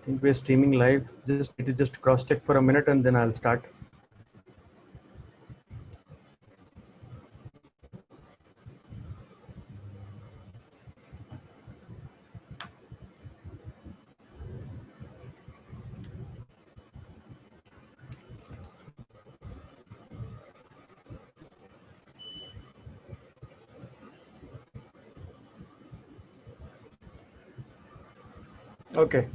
think we're streaming live. Just need to just cross check for a minute and then I'll start. Okay,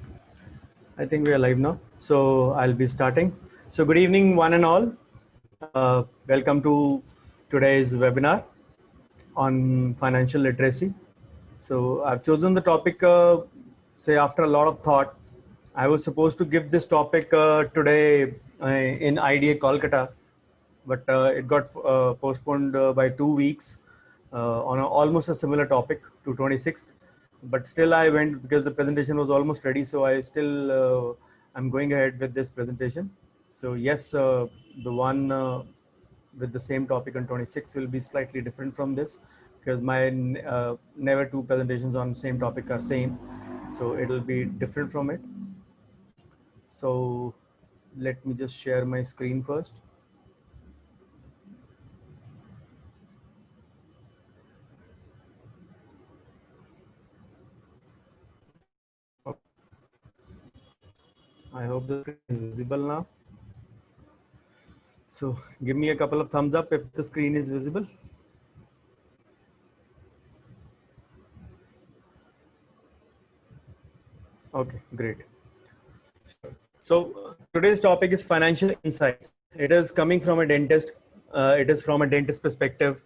I think we are live now. So I'll be starting. So good evening, one and all. Welcome to today's webinar on financial literacy. So I've chosen the topic, say after a lot of thought. I was supposed to give this topic today in IDA Kolkata, but it got postponed by 2 weeks on almost a similar topic to 26th. But still I went because the presentation was almost ready. So I still, I'm going ahead with this presentation. So yes, the one with the same topic on 26 will be slightly different from this because my never two presentations on same topic are same. So it will be different from it. So let me just share my screen first. I hope the screen is visible now. So give me a couple of thumbs up if the screen is visible. Okay, great. So today's topic is financial insights. It is coming from a dentist. It is from a dentist perspective.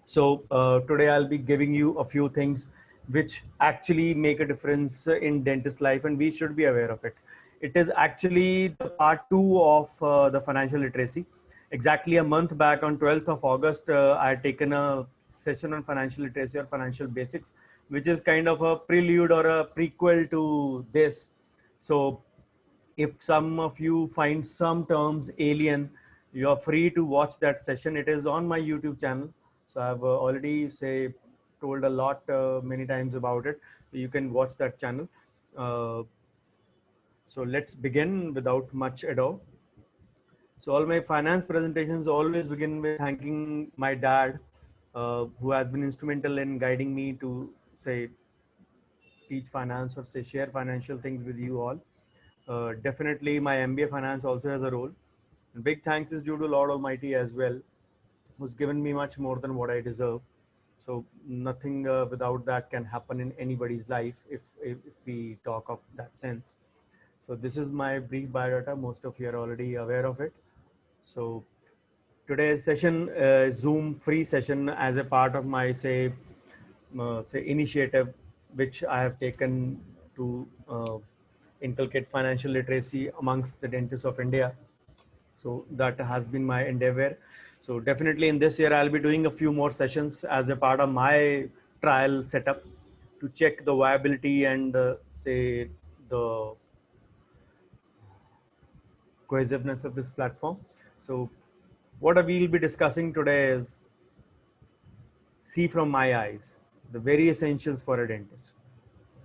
So today I'll be giving you a few things which actually make a difference in dentist life and we should be aware of it. It is actually the part 2 of the financial literacy. Exactly a month back on 12th of August, I had taken a session on financial literacy or financial basics, which is kind of a prelude or a prequel to this. So if some of you find some terms alien, you are free to watch that session. It is on my YouTube channel. So I've already told a lot many times about it. You can watch that channel. So let's begin without much ado. So all my finance presentations always begin with thanking my dad, who has been instrumental in guiding me to say teach finance or say share financial things with you all. Definitely my MBA finance also has a role. And big thanks is due to Lord Almighty as well, who's given me much more than what I deserve. So nothing without that can happen in anybody's life if we talk of that sense. So this is my brief biodata. Most of you are already aware of it. So today's session is Zoom free session as a part of my say initiative, which I have taken to inculcate financial literacy amongst the dentists of India. So that has been my endeavor. So definitely in this year, I'll be doing a few more sessions as a part of my trial setup to check the viability and say the cohesiveness of this platform. So what we will be discussing today is see from my eyes, the very essentials for a dentist.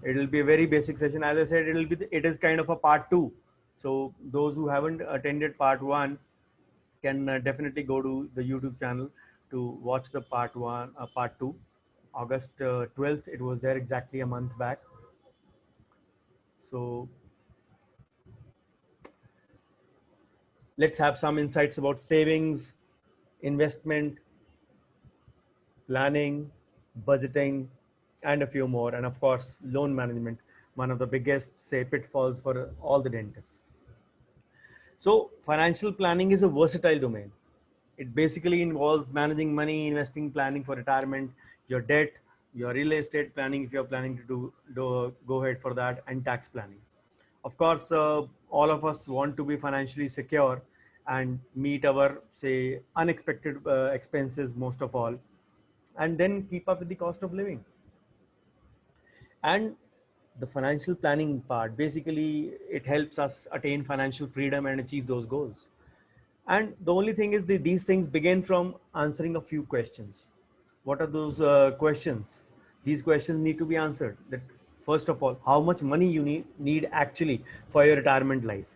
It will be a very basic session. As I said, it is kind of a part 2. So those who haven't attended part 1 can definitely go to the YouTube channel to watch the part 2. August 12th, it was there exactly a month back. So let's have some insights about savings, investment, planning, budgeting, and a few more. And of course, loan management, one of the biggest say pitfalls for all the dentists. So financial planning is a versatile domain. It basically involves managing money, investing, planning for retirement, your debt, your real estate planning if you're planning to go ahead for that, and tax planning. Of course, all of us want to be financially secure and meet our say unexpected expenses most of all, and then keep up with the cost of living. And the financial planning part, basically it helps us attain financial freedom and achieve those goals. And the only thing is that these things begin from answering a few questions. What are those questions? These questions need to be answered. That first of all, how much money you need actually for your retirement life.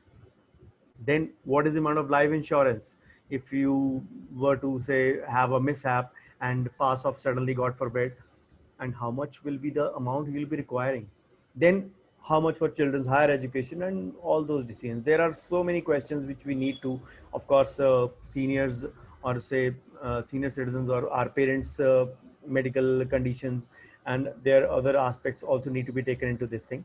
Then what is the amount of life insurance if you were to say have a mishap and pass off suddenly, god forbid, and how much will be the amount you'll be requiring. Then how much for children's higher education and all those decisions. There are so many questions which we need to, of course, seniors, or say senior citizens, or our parents medical conditions, and their other aspects also need to be taken into this thing.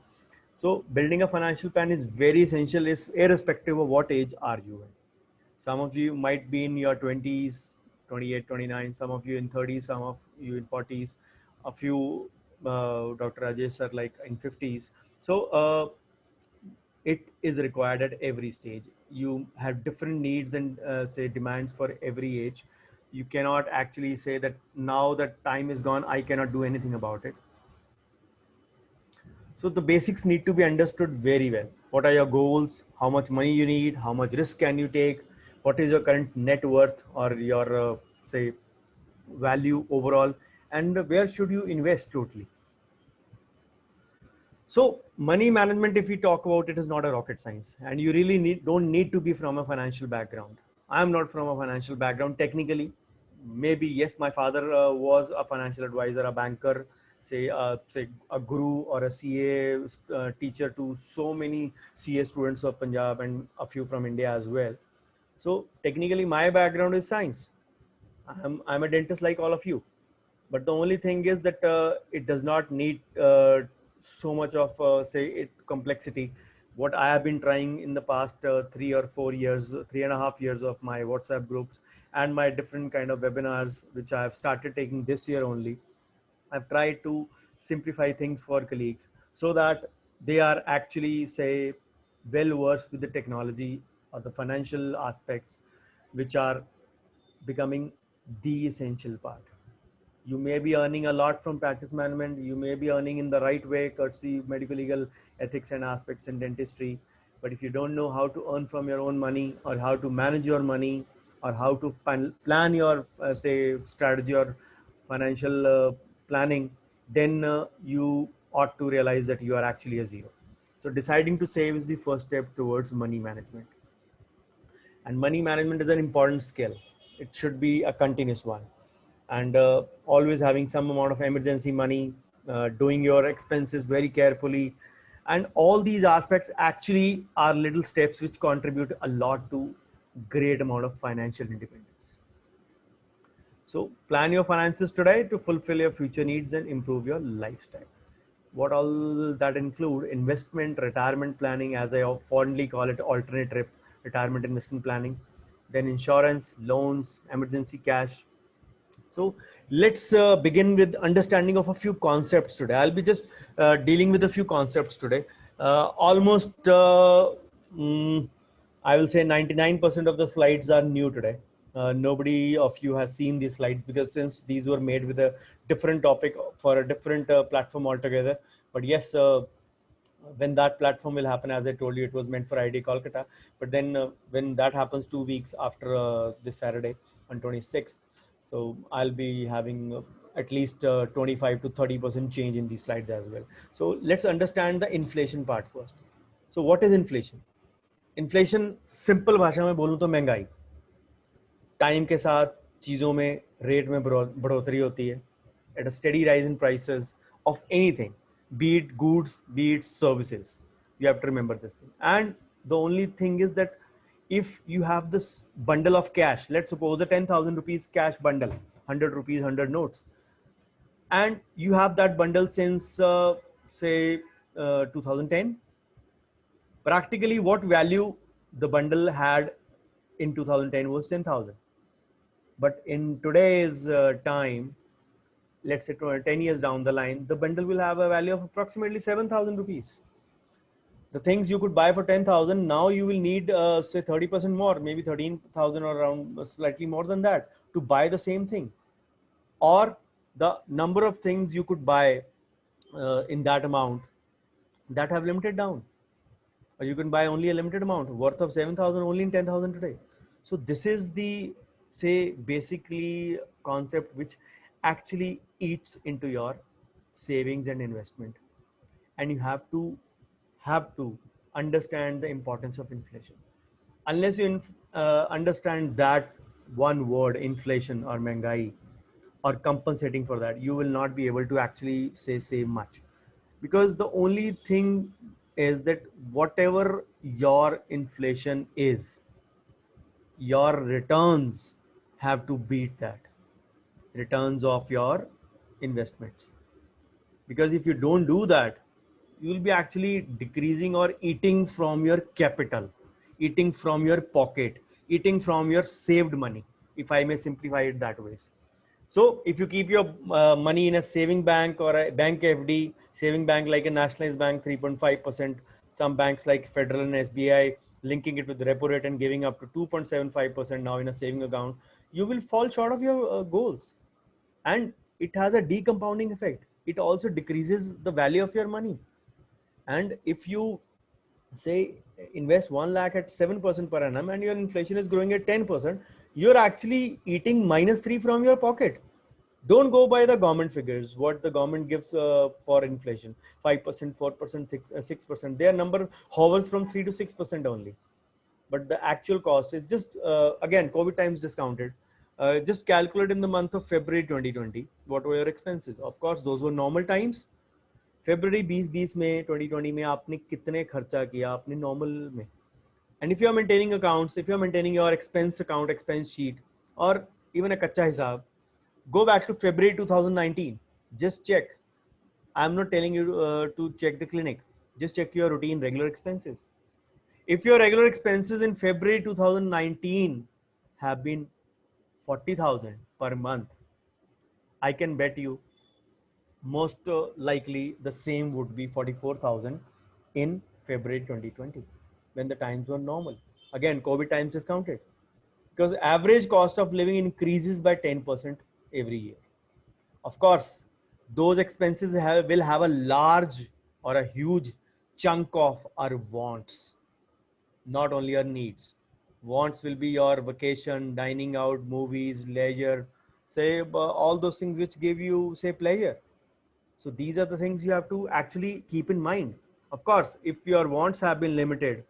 So building a financial plan is very essential, is irrespective of what age are you in. Some of you might be in your 20s, 28, 29, some of you in 30s, some of you in 40s, a few, Dr. Rajesh are like in 50s. So it is required at every stage. You have different needs and say demands for every age. You cannot actually say that now that time is gone, I cannot do anything about it. So the basics need to be understood very well. What are your goals? How much money you need? How much risk can you take? What is your current net worth, or your say value overall? And where should you invest totally? So money management, if we talk about it, is not a rocket science, and you really don't need to be from a financial background. I'm not from a financial background technically. Maybe yes, my father was a financial advisor, a banker, say a guru or a CA teacher to so many CA students of Punjab and a few from India as well. So technically, my background is science. I'm a dentist like all of you, but the only thing is that it does not need so much of say it complexity. What I have been trying in the past 3 or 4 years, 3.5 years of my WhatsApp groups and my different kind of webinars, which I have started taking this year only, I've tried to simplify things for colleagues so that they are actually say well versed with the technology or the financial aspects, which are becoming the essential part. You may be earning a lot from practice management. You may be earning in the right way, courtesy medical legal ethics and aspects in dentistry. But if you don't know how to earn from your own money, or how to manage your money, or how to plan your say strategy or financial planning, then you ought to realize that you are actually a zero. So deciding to save is the first step towards money management. And money management is an important skill. It should be a continuous one, and always having some amount of emergency money, doing your expenses very carefully, and all these aspects actually are little steps which contribute a lot to great amount of financial independence. So plan your finances today to fulfill your future needs and improve your lifestyle. What all that include? Investment, retirement planning, as I fondly call it, alternate retirement investment planning, then insurance, loans, emergency cash. So let's begin with understanding of a few concepts today. I'll be just dealing with a few concepts today. Almost, I will say 99% of the slides are new today. Nobody of you has seen these slides, because since these were made with a different topic for a different platform altogether. But yes, when that platform will happen, as I told you, it was meant for ID Kolkata. But then when that happens 2 weeks after this Saturday on 26th, so I'll be having at least 25 to 30% change in these slides as well. So let's understand the inflation part first. So what is inflation? Inflation simple भाषा में बोलूं तो महंगाई. Time के साथ चीज़ों में rate में बढ़ोतरी होती है. At a steady rise in prices of anything, be it goods, be it services. You have to remember this thing. And the only thing is that if you have this bundle of cash, let's suppose a 10,000 rupees cash bundle, 100 rupees, 100 notes, and you have that bundle since say 2010. Practically, what value the bundle had in 2010 was 10,000. But in today's time, let's say 10 years down the line, the bundle will have a value of approximately 7,000 rupees. The things you could buy for 10,000, now you will need say 30% more, maybe 13,000 or around slightly more than that to buy the same thing. Or the number of things you could buy in that amount that have limited down. Or you can buy only a limited amount worth of 7,000 only in 10,000 today. So this is the, say, basically concept which actually eats into your savings and investment. and you have to understand the importance of inflation. Unless you understand that one word, inflation or महंगाई, or compensating for that, you will not be able to actually say much, because the only thing is that whatever your inflation is, your returns have to beat that, returns of your investments. Because if you don't do that, you will be actually decreasing or eating from your capital, eating from your pocket, eating from your saved money, if I may simplify it that way. So if you keep your money in a saving bank or a bank FD, saving bank like a nationalized bank, 3.5%, some banks like Federal and SBI linking it with the repo rate and giving up to 2.75% now in a saving account, you will fall short of your goals. And it has a decompounding effect. It also decreases the value of your money. And if you say invest 1 lakh at 7% per annum and your inflation is growing at 10%, you're actually eating -3 from your pocket. Don't go by the government figures, what the government gives for inflation, 5%, 4%, 6%. Their number hovers from 3 to 6% only. But the actual cost is just, again, COVID times discounted. Just calculate in the month of February 2020, what were your expenses? Of course, those were normal times. February 2020 में 2020 में आपने कितने खर्चा किया अपने normal में? And if you are maintaining accounts, if you are maintaining your expense account, expense sheet, or even a kacha hisab, go back to February 2019. Just check. I'm not telling you to check the clinic. Just check your routine regular expenses. If your regular expenses in February 2019 have been 40,000 per month, I can bet you most likely the same would be 44,000 in February 2020 when the times were normal. Again, COVID times discounted, because average cost of living increases by 10% every year. Of course, those expenses will have a large or a huge chunk of our wants, not only our needs. Wants will be your vacation, dining out, movies, leisure, say all those things which give you, say, pleasure. So these are the things you have to actually keep in mind. Of course, if your wants have been limited,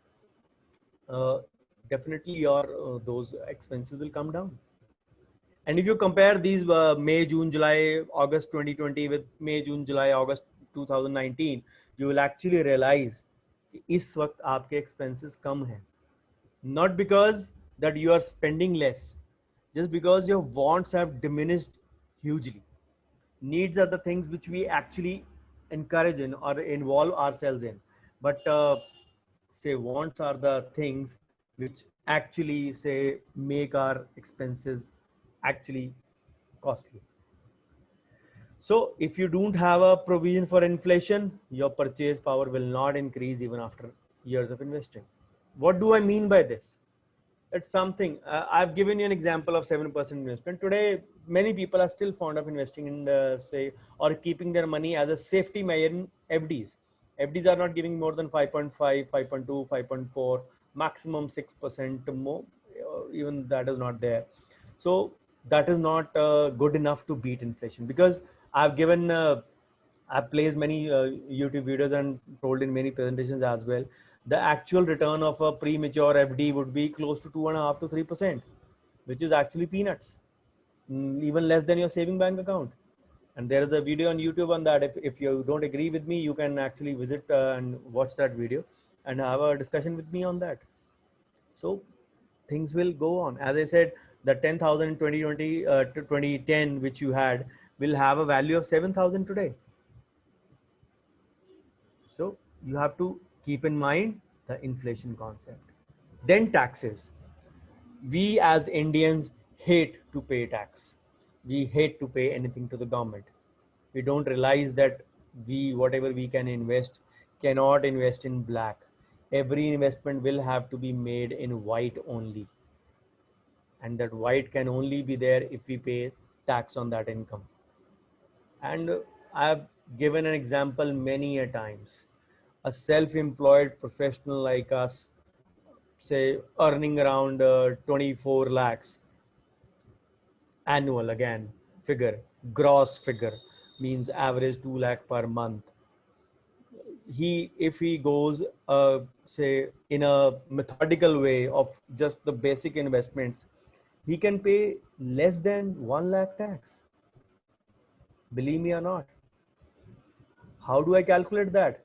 definitely your those expenses will come down. And if you compare these May, June, July, August 2020 with May, June, July, August 2019, you will actually realize कि इस वक्त आपके expenses कम हैं. Not because that you are spending less, just because your wants have diminished hugely. Needs are the things which we actually encourage in or involve ourselves in, but say wants are the things which actually say make our expenses actually costly. So if you don't have a provision for inflation, your purchase power will not increase even after years of investing. What do I mean by this? It's something, I've given you an example of 7% investment. Today, many people are still fond of investing in, say, or keeping their money as a safety measure in FDs. FDs are not giving more than 5.5, 5.2, 5.4, maximum 6% more. Even that is not there. So that is not good enough to beat inflation, because I've given, I've placed many YouTube videos and told in many presentations as well. The actual return of a premature FD would be close to 2.5 to 3%, which is actually peanuts, even less than your saving bank account. And there is a video on YouTube on that. If you don't agree with me, you can actually visit and watch that video and have a discussion with me on that. So things will go on. As I said, the 10,000 in 2020 to 2010, which you had, will have a value of 7,000 today. So you have to keep in mind the inflation concept. Then taxes. We as Indians hate to pay tax. We hate to pay anything to the government. We don't realize that whatever we can invest, cannot invest in black. Every investment will have to be made in white only. And that white can only be there if we pay tax on that income. And I've given an example many a times. A self-employed professional like us, say earning around 24 lakhs annual, again figure, gross figure, means average 2 lakh per month. if he goes say in a methodical way of just the basic investments, he can pay less than 1 lakh tax. Believe me or not. How do I calculate that?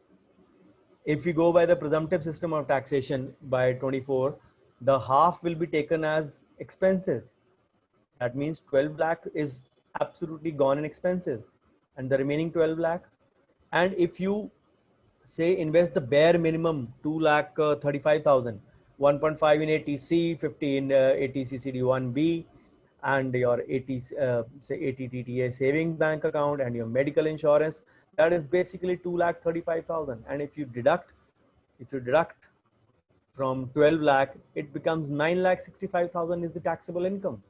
If we go by the presumptive system of taxation by 24, the half will be taken as expenses. That means 12 lakh is absolutely gone in expenses, and the remaining 12 lakh. And if you say invest the bare minimum 2 lakh 35,000, 1.5 in ATC, 50 in ATC CD1B, and your say ATTTA savings bank account and your medical insurance, that is basically 2 lakh 35,000. And if you deduct from 12 lakh, it becomes 9 lakh 65,000 is the taxable income.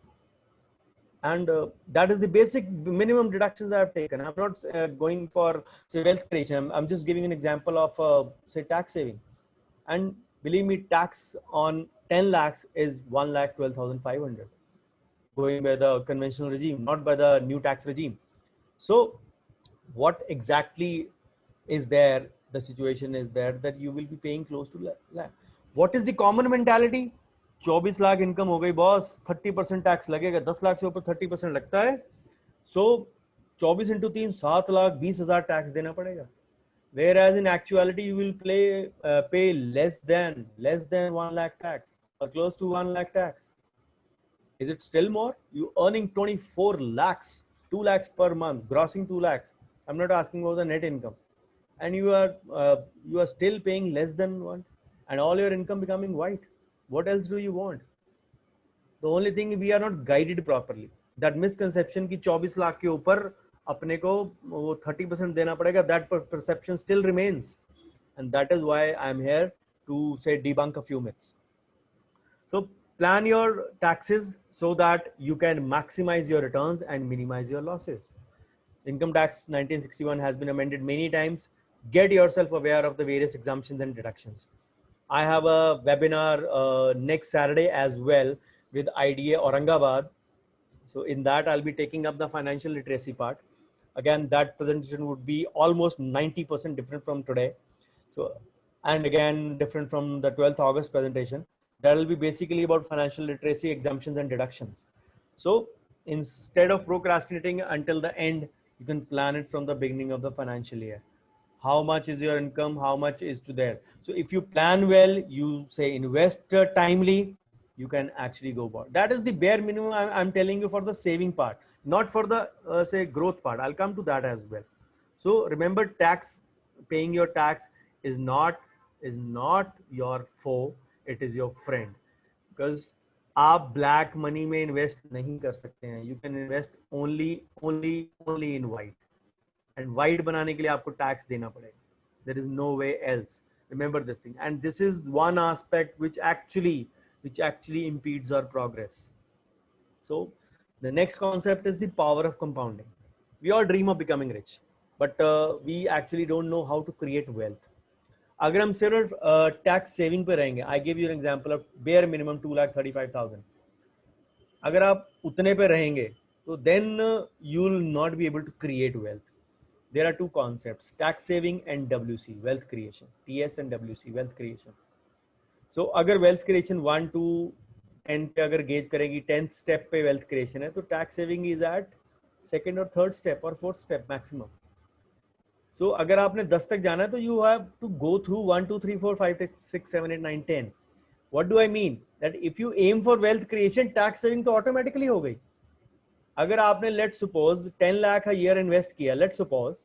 And that is the basic minimum deductions I have taken. I'm not going for say wealth creation. I'm just giving an example of say tax saving. And believe me, tax on 10 lakhs is 1 lakh 12,500, going by the conventional regime, not by the new tax regime. So what exactly is there? The situation is there that you will be paying close to lakh. What is the common mentality? 24 lakh income हो गई boss, 30% tax लगेगा, 10 लाख से ऊपर 30% लगता है, सो 24 into 3 7 lakh 20,000 tax देना पड़ेगा. Whereas in actuality you will pay less than 1 lakh tax or close to 1 lakh tax. Is it still more? You earning 24 lakhs, 2 lakhs per month, grossing 2 lakhs. I'm not asking about the net income, and you are still paying less than one, and all your income becoming white. What else do you want? The only thing, we are not guided properly. That misconception कि 24 लाख के ऊपर अपने को वो 30% देना पड़ेगा, that perception still remains, and that is why I'm here to say debunk a few myths. So plan your taxes so that you can maximize your returns and minimize your losses. Income tax 1961 has been amended many times. Get yourself aware of the various exemptions and deductions. I have a webinar next Saturday as well with IDA Aurangabad. So in that, I'll be taking up the financial literacy part. Again, that presentation would be almost 90% different from today. So, and again, different from the 12th August presentation. That will be basically about financial literacy, exemptions and deductions. So instead of procrastinating until the end, you can plan it from the beginning of the financial year. How much is your income? How much is to there? So if you plan well, you say invest timely, you can actually go for. That is the bare minimum I'm telling you for the saving part, not for the say growth part. I'll come to that as well. So remember, tax, paying your tax is not your foe, it is your friend. Because आप black money में invest नहीं कर सकते हैं. You can invest only in white. And white बनाने के लिए आपको tax देना पड़ेगा. There is no way else. Remember this thing. And this is one aspect which actually impedes our progress. So the next concept is the power of compounding. We all dream of becoming rich, but we actually don't know how to create wealth. अगर हम सिर्फ tax saving पे रहेंगे, I give you an example of bare minimum 2,35,000. अगर आप उतने पे रहेंगे तो then you will not be able to create wealth. There are two concepts: tax saving and WC, wealth creation. TS and WC, wealth creation. So अगर wealth creation 1 to 10 पे अगर gauge करेगी, 10th step पे wealth creation है, तो tax saving is at second or third step or fourth step maximum. So अगर आपने 10 तक जाना है तो you have to go through 1 2 3 4 5 6 7 8 9 10. What do I mean? That if you aim for wealth creation, tax saving तो automatically हो गई. अगर आपने let suppose 10 lakh a year invest किया, let suppose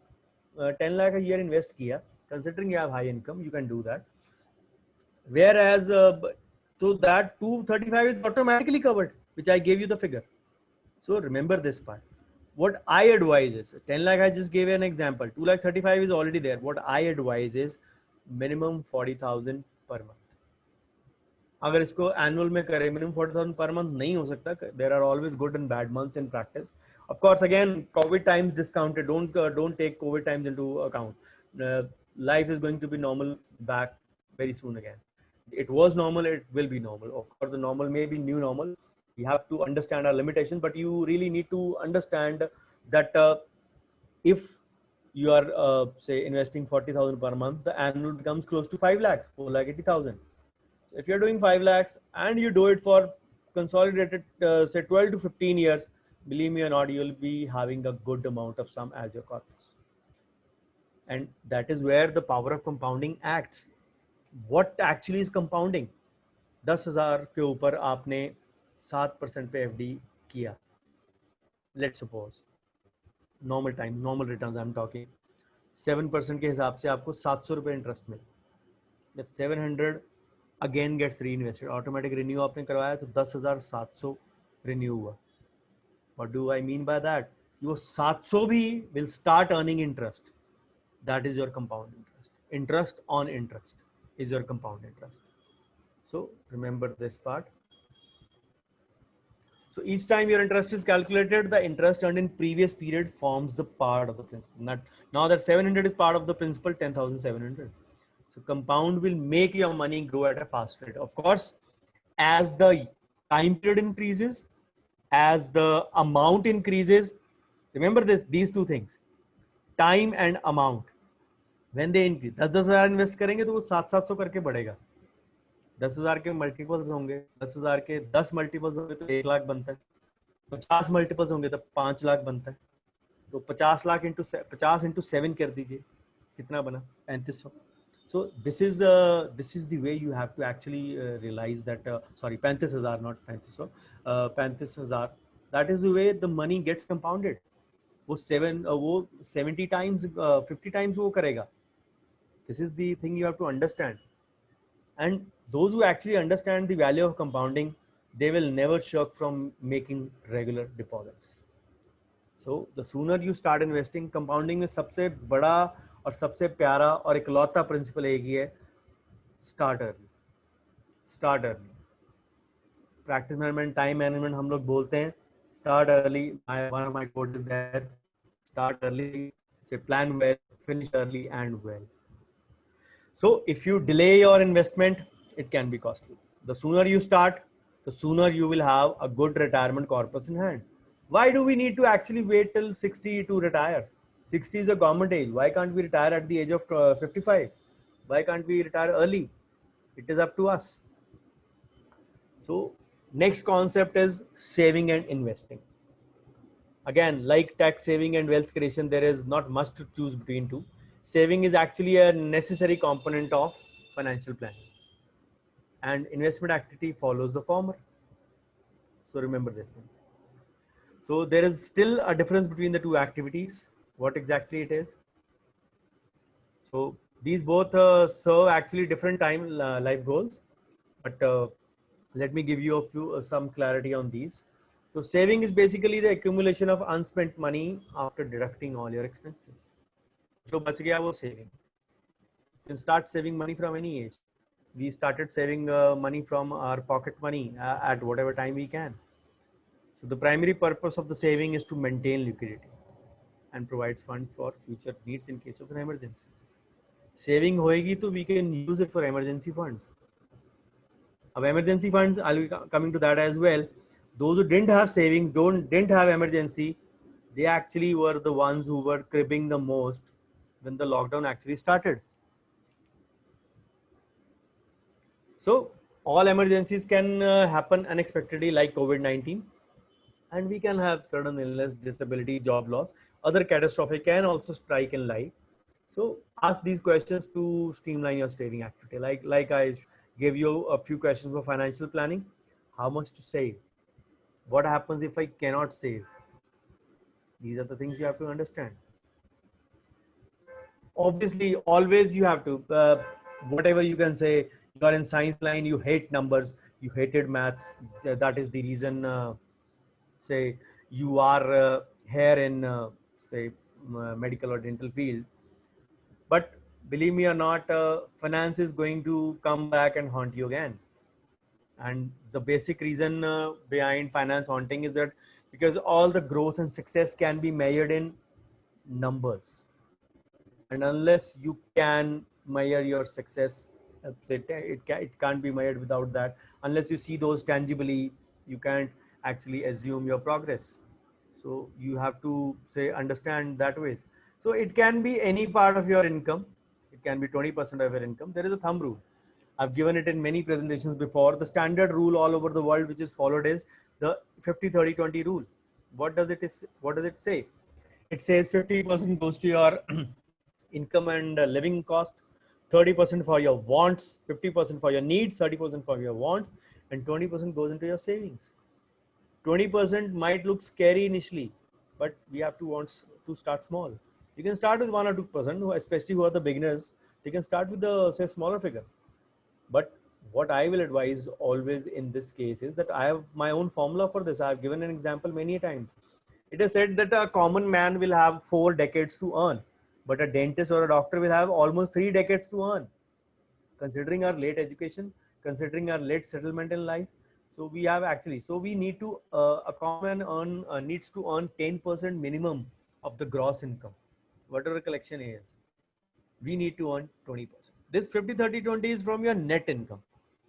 10 lakh a year invest किया, considering you have high income, you can do that. Whereas so that 235 is automatically covered, which I gave you the figure. So remember this part. What I advise is 10 lakh, I just gave an example. 2,35,000 is already there. What I advise is minimum 40,000 per month. अगर इसको annual में करें, minimum 40,000 per month नहीं हो सकता. There are always good and bad months in practice. Of course again COVID times discounted, don't take COVID times into account. Life is going to be normal back very soon again. It was normal, it will be normal. Of course the normal may be new normal. We have to understand our limitations, but you really need to understand that if you are say investing 40,000 per month, the annual becomes close to 5 lakhs, 4 lakh 80,000. So if you're doing 5 lakhs and you do it for consolidated say 12 to 15 years, believe me or not, you'll be having a good amount of sum as your corpus. And that is where the power of compounding acts. What actually is compounding? 10,000 के ऊपर आपने 7% पे FD किया, let's suppose normal time, normal returns I'm talking, 7% के हिसाब से आपको 700 रुपए इंटरेस्ट मिले. That 700 again gets reinvested. Automatic renew आपने करवाया तो 10,700 renew हुआ. What do I mean by that? वो 700 भी will start earning interest. That is your compound interest. Interest on interest is your compound interest. So remember this part. So each time your interest is calculated, the interest earned in previous period forms the part of the principal. Now that 700 is part of the principal, 10,700. So compound will make your money grow at a fast rate. Of course, as the time period increases, as the amount increases, remember these two things, time and amount. When they increase, 10,000 invest करेंगे तो वो 700 करके बढ़ेगा. 10,000 के multiples होंगे, 10,000 के 10 multiples होंगे तो 1 लाख बनता है. 50 मल्टीपल्स होंगे तो 5 लाख बनता है. तो 50 लाख इंटू 50 इंटू 7 कर दीजिए, कितना बना? 3500. So this is the way you have to actually realize that sorry, 35,000 not 3500, 35,000. That is the way the money gets compounded. वो 70 times 50 times वो करेगा. This is the thing you have to understand. And those who actually understand the value of compounding, they will never shirk from making regular deposits. So the sooner you start investing, compounding में सबसे बड़ा और सबसे प्यारा और इकलौता principal एक ही है, start early. Start early. Practice management, time management हम लोग बोलते हैं, start early. One of my quote is that, start early, से plan well, finish early and well. So if you delay your investment, it can be costly. The sooner you start, the sooner you will have a good retirement corpus in hand. Why do we need to actually wait till 60 to retire? 60 is a government age. Why can't we retire at the age of 55? Why can't we retire early? It is up to us. So next concept is saving and investing. Again, like tax saving and wealth creation, there is not much to choose between two. Saving is actually a necessary component of financial planning, and investment activity follows the former. So remember this thing. So there is still a difference between the two activities. What exactly it is? So these both serve actually different life goals, but let me give you a few some clarity on these. So saving is basically the accumulation of unspent money after deducting all your expenses. So बच गया वो saving. You can start saving money from any age. We started saving money from our pocket money at whatever time we can. So the primary purpose of the saving is to maintain liquidity and provides fund for future needs in case of an emergency. Saving होएगी तो we can use it for emergency funds. Of emergency funds, I'll be coming to that as well. Those who didn't have savings, didn't have emergency, they actually were the ones who were cribbing the most when the lockdown actually started. So all emergencies can happen unexpectedly, like COVID-19, and we can have certain illness, disability, job loss. Other catastrophic can also strike in life. So ask these questions to streamline your saving activity. Like I gave you a few questions for financial planning. How much to save? What happens if I cannot save? These are the things you have to understand. Obviously, always you have to, whatever you can say, you are in science line, you hate numbers, you hated maths. That is the reason, say, you are here in, say, medical or dental field. But believe me or not, finance is going to come back and haunt you again. And the basic reason behind finance haunting is that because all the growth and success can be measured in numbers. And unless you can measure your success, it can't be measured without that. Unless you see those tangibly, you can't actually assume your progress. So you have to say, understand that ways. So it can be any part of your income. It can be 20% of your income. There is a thumb rule. I've given it in many presentations before. The standard rule all over the world which is followed is the 50-30-20 rule. What does it say? It says 50% goes to your income and living cost, 30% for your wants, 50% for your needs, 30% for your wants, and 20% goes into your savings. 20% might look scary initially, but we have to want to start small. You can start with 1 or 2%, especially who are the beginners. They can start with the say smaller figure. But what I will advise always in this case is that I have my own formula for this. I have given an example many times. It is said that a common man will have 4 decades to earn, but a dentist or a doctor will have almost 3 decades to earn. Considering our late education, considering our late settlement in life, so we have actually, so we need to, a common earn needs to earn 10% minimum of the gross income. Whatever collection is, we need to earn 20%. This 50-30-20 is from your net income,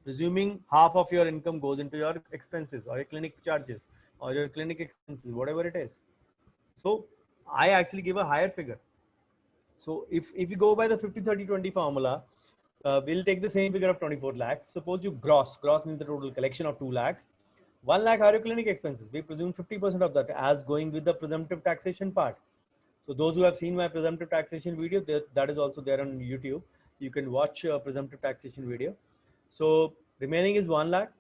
presuming half of your income goes into your expenses or your clinic charges or your clinic expenses, whatever it is. So I actually give a higher figure. So if you go by the 50-30-20 formula, we'll take the same figure of 24 lakhs. Suppose you gross means the total collection of 2 lakhs. 1 lakh are your clinic expenses. We presume 50% of that as going with the presumptive taxation part. So those who have seen my presumptive taxation video, that is also there on YouTube. You can watch presumptive taxation video. So remaining is 1 lakh.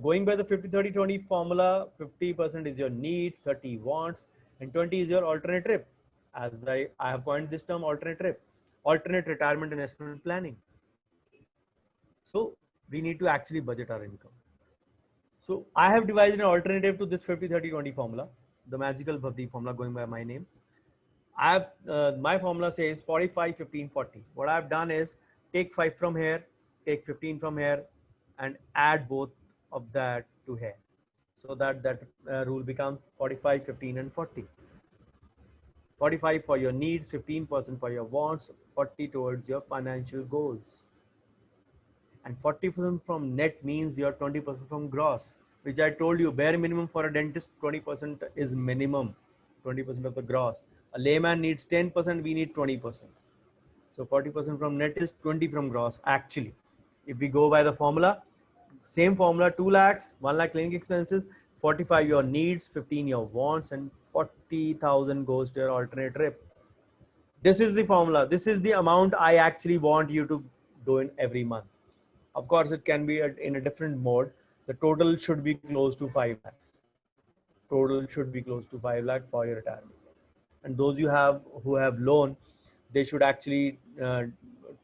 Going by the 50-30-20 formula, 50% is your needs, 30 wants, and 20 is your alternate trip. As I have coined this term, alternate trip, alternate retirement investment planning. So we need to actually budget our income. So I have devised an alternative to this 50-30-20 formula, the magical Bhavdi formula going by my name. I have my formula says 45-15-40. What I've done is take 5 from here, take 15 from here, and add both of that to here, so that rule becomes 45-15 and 40. 45 for your needs, 15% for your wants, 40 towards your financial goals. And 40% from net means your 20% from gross, which I told you bare minimum for a dentist 20% is minimum, 20% of the gross. A layman needs 10%, we need 20%. So 40% from net is 20 from gross. Actually, if we go by the formula, same formula, 2 lakhs, 1 lakh clinic expenses, 45 your needs, 15 your wants, and 40,000 goes to your alternate trip. This is the formula. This is the amount I actually want you to do in every month. Of course, it can be in a different mode. The total should be close to 5 lakhs. Total should be close to 5 lakh for your retirement. And those who have loan, they should actually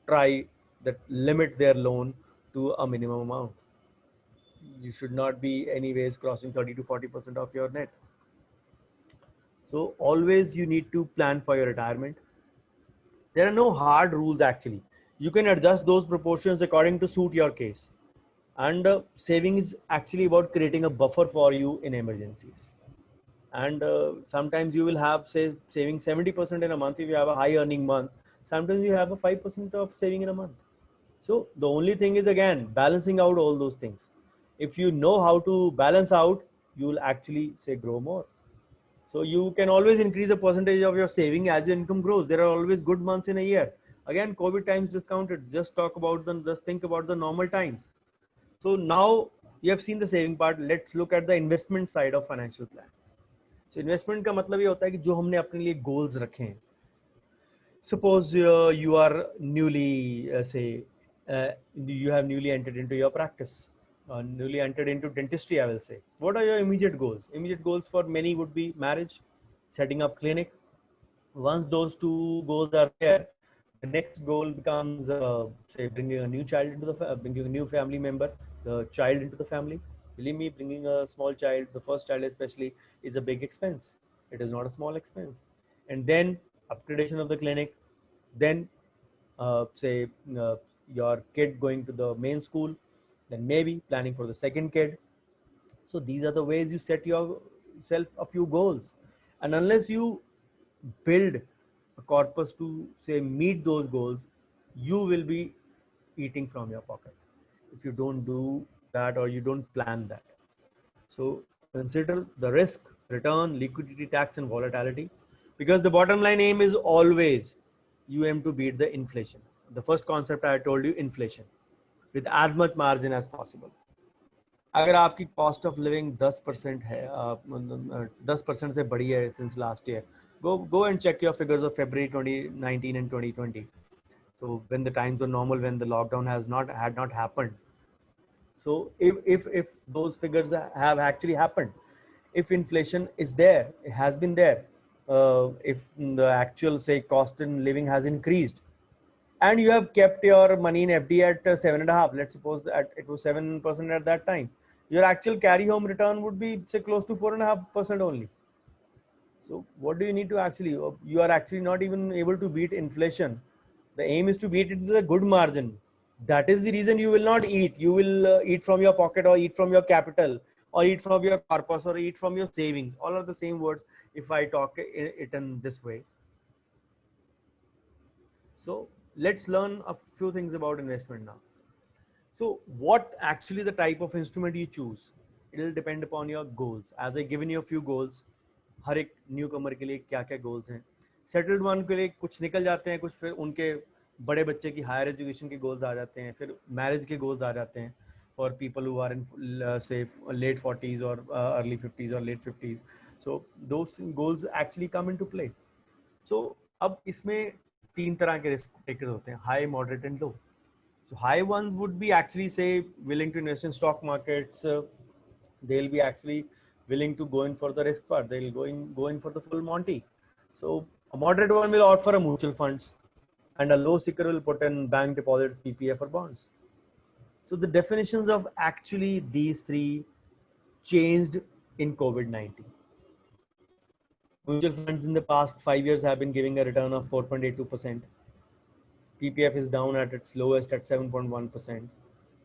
try that limit their loan to a minimum amount. You should not be anyways crossing 30 to 40% of your net. So always you need to plan for your retirement. There are no hard rules actually. You can adjust those proportions according to suit your case. And saving is actually about creating a buffer for you in emergencies. And sometimes you will have, say, saving 70% in a month if you have a high earning month. Sometimes you have a 5% of saving in a month. So the only thing is, again, balancing out all those things. If you know how to balance out, you will actually, say, grow more. So you can always increase the percentage of your saving as your income grows. There are always good months in a year. Again, COVID times discounted. Just think about the normal times. So now you have seen the saving part. Let's look at the investment side of financial plan. So investment का मतलब ये होता है कि जो हमने अपने लिए goals रखे हैं. Suppose you are newly, you have newly entered into your practice, newly entered into dentistry, I will say. What are your immediate goals? Immediate goals for many would be marriage, setting up clinic. Once those 2 goals are there, the next goal becomes, say, bringing a new child into bringing a new family member, the child into the family. Believe me, bringing a small child, the first child especially, is a big expense. It is not a small expense. And then upgradation of the clinic, then say your kid going to the main school, then maybe planning for the second kid. So these are the ways you set yourself a few goals. And unless you build a corpus to, say, meet those goals, you will be eating from your pocket if you don't do that or you don't plan that. So consider the risk, return, liquidity, tax, and volatility. because the bottom line aim is always you aim to beat the inflation. The first concept I told you, inflation, with as much margin as possible. अगर आपकी cost of living 10% है, 10% से बढ़ी है since last year, go and check your figures of February 2019 and 2020. So when the times were normal, when the lockdown had not happened. So if those figures have actually happened, if inflation is there, it has been there, if the actual say cost in living has increased, and you have kept your money in FD at 7.5%. Let's suppose that it was 7% at that time. Your actual carry home return would be say close to 4.5% only. So what do you need to actually? You are actually not even able to beat inflation. The aim is to beat it with a good margin. That is the reason you will not eat. You will eat from your pocket, or eat from your capital, or eat from your corpus, or eat from your savings. All are the same words if I talk it in this way. So let's learn a few things about investment now. So what actually the type of instrument you choose, it will depend upon your goals. As I given you a few goals, हर एक new कमर के लिए क्या क्या goals हैं, settled one के लिए कुछ निकल जाते हैं, कुछ फिर उनके बड़े बच्चे की हायर एजुकेशन के गोल्स आ जाते हैं, फिर मैरिज के गोल्स आ जाते हैं for people who are in से लेट 40s और अर्ली 50s और late 50s. So those goals actually come into play. So अब इसमें तीन तरह के रिस्क टेकर्स होते हैं, high, moderate and low. So high ones would be actually say willing to invest in stock markets. They'll be actually willing to go in for the risk part. They'll go in for the full Monty. So a moderate one will opt for a mutual funds, and a low seeker will put in bank deposits, PPF or bonds. So the definitions of actually these three changed in COVID-19. Mutual funds in the past 5 years have been giving a return of 4.82%. PPF is down at its lowest at 7.1%.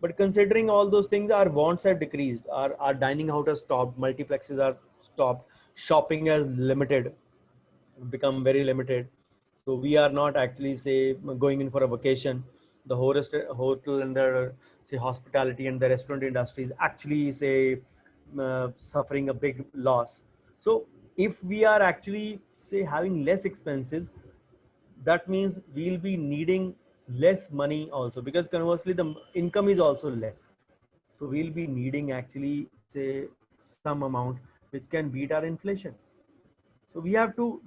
But considering all those things, our wants have decreased. Our dining out has stopped. Multiplexes are stopped. Shopping has limited, become very limited. So we are not actually say going in for a vacation. The hotel and the say hospitality and the restaurant industry is actually say suffering a big loss. So if we are actually say having less expenses, that means we'll be needing less money also, because conversely the income is also less. So we'll be needing actually say some amount which can beat our inflation. So we have to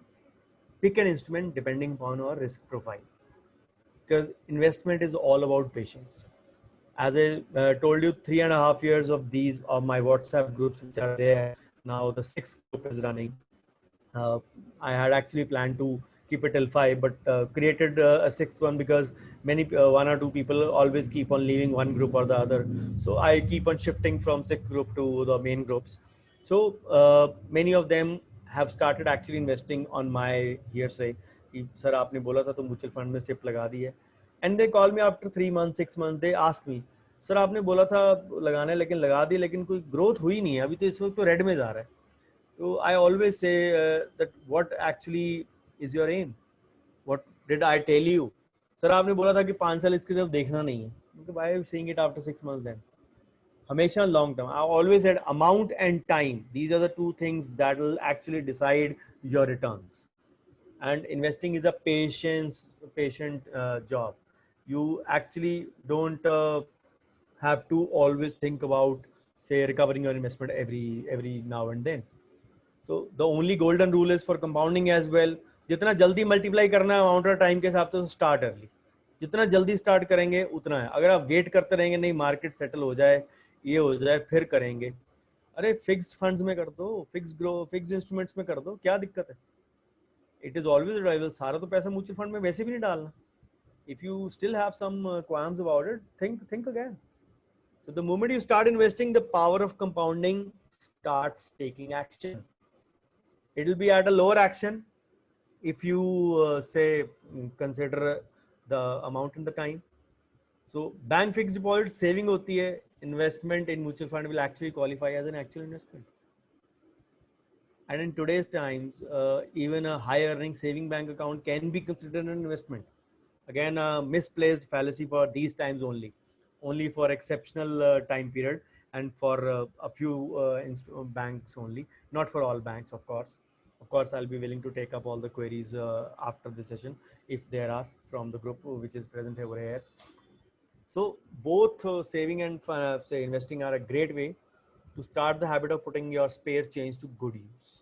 pick an instrument depending upon our risk profile, because investment is all about patience. As I told you, 3.5 years of these of my WhatsApp groups which are there now, the sixth group is running. I had actually planned to keep it till 5, but created a sixth one because many one or two people always keep on leaving one group or the other. So I keep on shifting from sixth group to the main groups. So many of them have started actually investing on my hearsay. कि sir आपने बोला था तो mutual fund में SIP लगा दी है. And they call me after 3 months, 6 months. They ask me, sir आपने बोला था लगाने, लेकिन लगा दी, लेकिन कोई ग्रोथ हुई नहीं है, अभी तो इस वक्त तो रेड में जा रहा है. So I always say that what actually is your aim? What did I tell you? Sir, आपने बोला था कि 5 साल इसकी तरफ देखना नहीं है. Why are you seeing it after 6 months then? हमेशा long term. I always said amount and time. These are the two things that will actually decide your returns. And investing is a patient job. You actually don't have to always think about say recovering your investment every now and then. So the only golden rule is for compounding as well. जितना जल्दी multiply करना है amount of time के हिसाब से, start early. जितना जल्दी start करेंगे उतना है. अगर आप वेट करते रहेंगे नहीं मार्केट सेटल हो जाए, ये हो जाए, फिर करेंगे, अरे फिक्स्ड फंड्स में कर दो, फिक्स्ड इंस्ट्रूमेंट्स में कर दो, क्या दिक्कत है? It is always available. सारा तो पैसा म्यूचुअल फंड में वैसे भी नहीं डालना. If you still have some qualms about it, think again. So the moment you start investing, the power of compounding starts taking action. It will be at a lower action if you say consider the amount and the time. So bank fixed deposit saving hoti hai, investment in mutual fund will actually qualify as an actual investment. And in today's times, even a high earning saving bank account can be considered an investment. Again, a misplaced fallacy for these times only for exceptional time period, and for a few banks only, not for all banks, of course. Of course, I'll be willing to take up all the queries after the session if there are from the group which is present over here. So both saving and say investing are a great way to start the habit of putting your spare change to good use.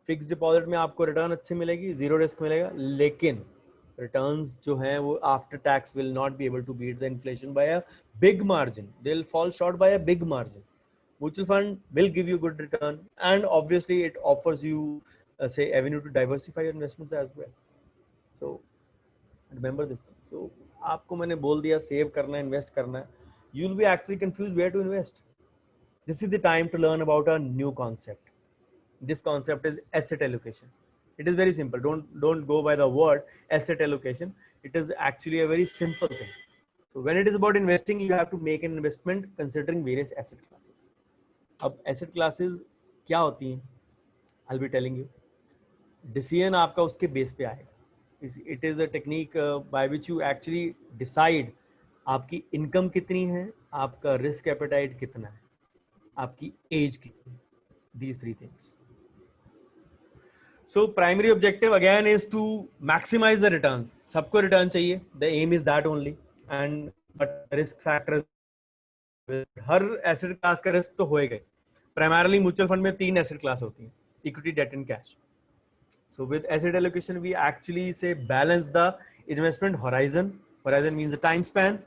Fix deposit में आपको return अच्छी मिलेगी, zero risk मिलेगा, लेकिन returns जो हैं वो after tax will not be able to beat the inflation by a big margin, they will fall short by a big margin. Mutual fund will give you good return, and obviously it offers you say avenue to diversify your investments as well. So remember this thing. So आपको मैंने बोल दिया save करना है, invest करना है. You will be actually confused where to invest. This is the time to learn about a new concept. This concept is asset allocation. It is very simple. Don't go by the word asset allocation. It is actually a very simple thing. So when it is about investing, you have to make an investment considering various asset classes. अब asset classes क्या होती हैं? I'll be telling you. Decision आपका उसके base पे आएगा. It is a technique by which you actually decide आपकी income कितनी है, आपका रिस्क एपेटाइट कितना है, आपकी एज कितनी है. These three things. So primary objective again is to maximize the returns. सबको return चाहिए. The aim is that only. And but risk factors, her asset class का risk तो होएगा. Primarily mutual fund में 3 asset class होती हैं: equity, debt and cash. So with asset allocation we actually say balance the investment horizon. Horizon means the time span.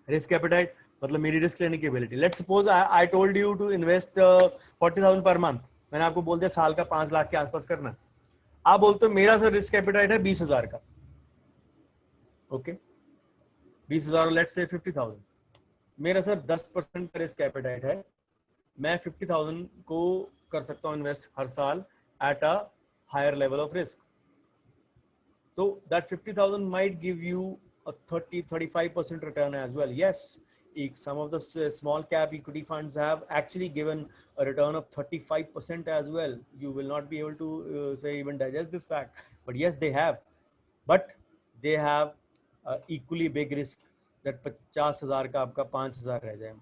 Risk appetite मतलब मेरी risk लेने की ability. Let's suppose I told you to invest 40,000 per month. मैंने आपको बोल दिया साल का 5 लाख के आसपास करना. आप बोलते हो मेरा सर रिस्क एपेटाइट है 20,000 का. Okay 20,000 let's say 50,000. मेरा सर 10% का रिस्क एपेटाइट है. मैं 50,000 को कर सकता हूँ इन्वेस्ट हर साल at a higher level of risk. तो that 50,000 might give you a 30-35% return as well. Yes, some of the small cap equity funds have actually given a return of 35% as well. You will not be able to say even digest this fact, but yes, they have. But they have equally big risk that 50,000 का आपका 5,000 रह जाए.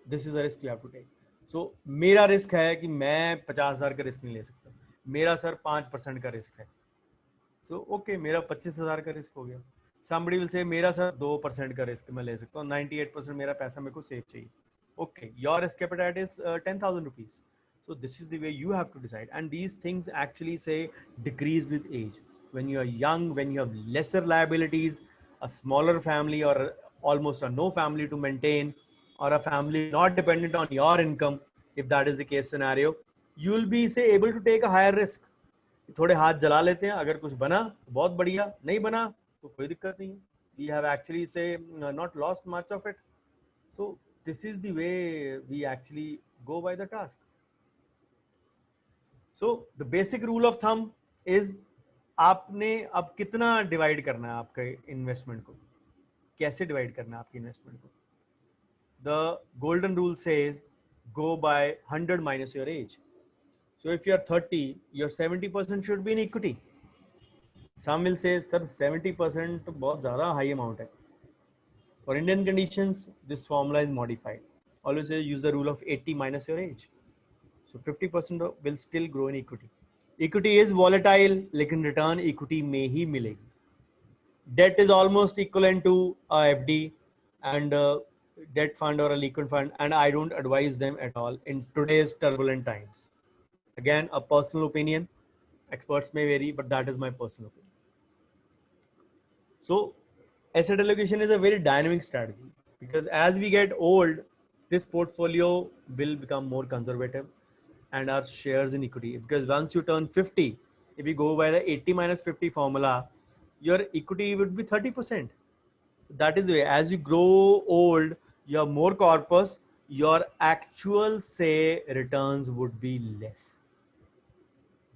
This is a risk you have to take. So मेरा risk है कि मैं 50,000 का risk नहीं ले सकता. मेरा सर 5% का रिस्क है. So okay, मेरा 25,000 का रिस्क हो गया. Somebody will say मेरा सर 2% का रिस्क मैं ले सकता हूँ. 98% मेरा पैसा मेरे को सेफ चाहिए. Okay, your risk appetite is 10,000 rupees. So this is the way you have to decide. And these things actually say decrease with age. When you are young, when you have lesser liabilities, a smaller family or almost a no family to maintain, or a family not dependent on your income, if that is the case scenario, you will be say able to take a higher risk. थोड़े हाथ जला लेते हैं. अगर कुछ बना तो बहुत बढ़िया, नहीं बना तो कोई दिक्कत नहीं है. We have actually say not lost much of it. So this is the way we actually go by the task. So the basic rule of thumb is आपने अब कितना डिवाइड करना है आपके इन्वेस्टमेंट को, कैसे डिवाइड करना है आपके इन्वेस्टमेंट को. The golden rule says go by 100 minus your age. So if you are 30, your 70% should be in equity. Some will say, sir, 70% तो बहुत ज़्यादा high amount है. For Indian conditions, this formula is modified. Always say use the rule of 80 minus your age. So 50% will still grow in equity. Equity is volatile, लेकिन return equity में ही मिलेगी. Debt is almost equivalent to a FD and a debt fund or a liquid fund, and I don't advise them at all in today's turbulent times. Again, a personal opinion. Experts may vary, but that is my personal opinion. So asset allocation is a very dynamic strategy because as we get old, this portfolio will become more conservative and our shares in equity. Because once you turn 50, if you go by the 80 minus 50 formula, your equity would be 30%. So that is the way. As you grow old, you have more corpus, your actual say returns would be less.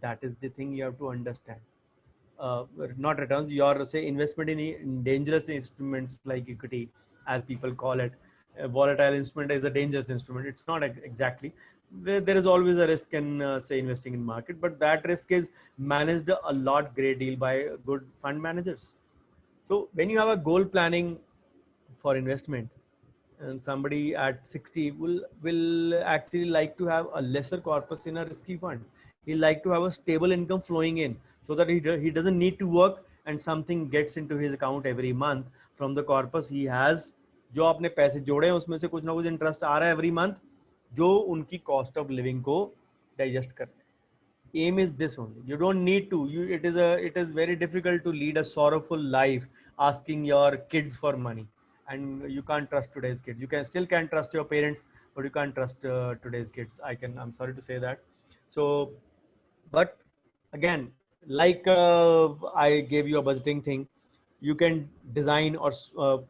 That is the thing you have to understand. Not returns, your say investment in dangerous instruments like equity, as people call it. A volatile instrument is a dangerous instrument. It's not exactly. There is always a risk in say investing in market, but that risk is managed a lot great deal by good fund managers. So when you have a goal planning for investment, and somebody at 60 will actually like to have a lesser corpus in a risky fund. He like to have a stable income flowing in, so that he doesn't need to work and something gets into his account every month from the corpus he has. जो आपने पैसे जोड़े हैं उसमें से कुछ ना कुछ इंटरेस्ट आ रहा है every month, जो उनकी कॉस्ट ऑफ लिविंग को डाइजेस्ट कर रहे हैं. Aim is this only. You don't need to. It is very difficult to lead a sorrowful life asking your kids for money, and you can't trust today's kids. You can trust your parents, but you can't trust today's kids. I'm sorry to say that. So, but again, like I gave you a budgeting thing, you can design or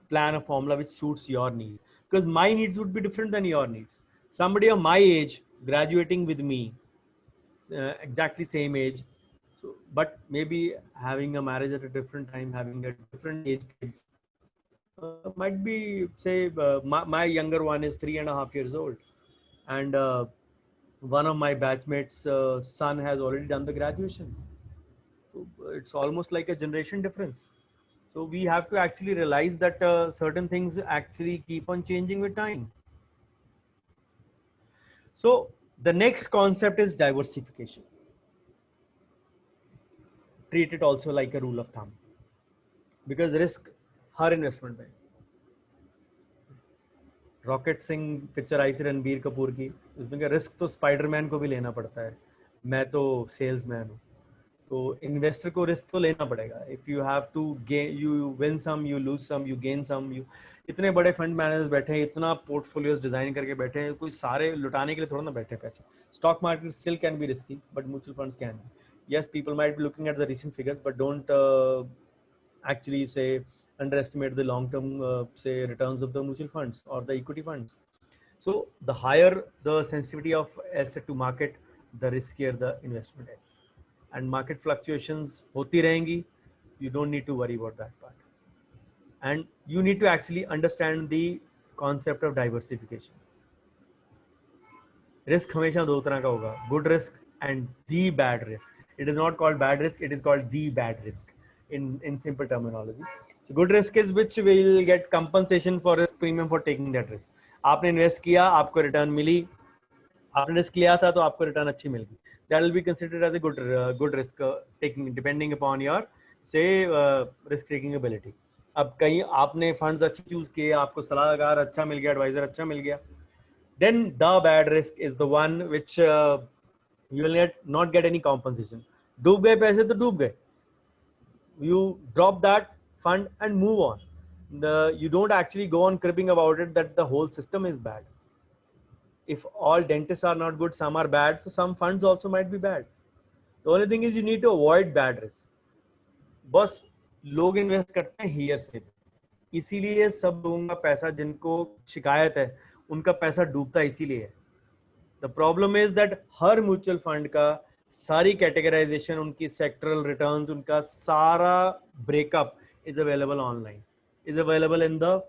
plan a formula which suits your need, because my needs would be different than your needs. Somebody of my age graduating with me, exactly same age, so but maybe having a marriage at a different time, having a different age kids, might be say my younger one is 3.5 years old, and one of my batchmates son has already done the graduation. So it's almost like a generation difference. So we have to actually realize that certain things actually keep on changing with time. So the next concept is diversification. Treat it also like a rule of thumb, because risk her investment में. Rocket Singh picture आई थी रणबीर कपूर की, उसमें क्या risk तो Spiderman को भी लेना पड़ता है, मैं तो सेल्समैन हूँ. तो इन्वेस्टर को रिस्क तो लेना पड़ेगा. If you have to gain, you win some, you lose some, you gain some. You इतने बड़े फंड मैनेजर्स बैठे हैं, इतना पोर्टफोलियोज डिजाइन करके बैठे हैं, कोई सारे लुटाने के लिए थोड़ा ना बैठे पैसे. Stock market still can be risky, but mutual funds can be. Yes, people might be looking at the recent figures, but don't actually say underestimate the long-term say returns of the mutual funds or the equity funds. So the higher the sensitivity of asset to market, the riskier the investment is, and market fluctuations hoti rahengi. You don't need to worry about that part, and you need to actually understand the concept of diversification. Risk हमेशा दो तरह का होगा, good risk and the bad risk. It is not called bad risk, it is called the bad risk in simple terminology. So good risk is which will get compensation for risk premium for taking that risk. आपने invest किया, आपको return मिली, आपने risk लिया था तो आपको return अच्छी मिल गई. That will be considered as a good risk taking depending upon your say risk taking ability. अब कहीं आपने फंड्स अच्छे चूज किए, आपको सलाहकार अच्छा मिल गया, एडवाइजर अच्छा मिल गया, then the bad risk is the one which you will not get any compensation. डूब गए पैसे तो डूब गए. You drop that fund and move on. You don't actually go on cribbing about it that the whole system is bad. If all dentists are not good, some are bad, so some funds also might be bad. The only thing is you need to avoid bad risk. बस लोग invest करते हैं here से, इसीलिए सब लोगों का पैसा, जिनको शिकायत है उनका पैसा डूबता इसीलिए है. The problem is that her mutual fund का सारी कैटेगराइजेशन, उनकी सेक्टरल रिटर्न्स, उनका सारा breakup is available online, is available in the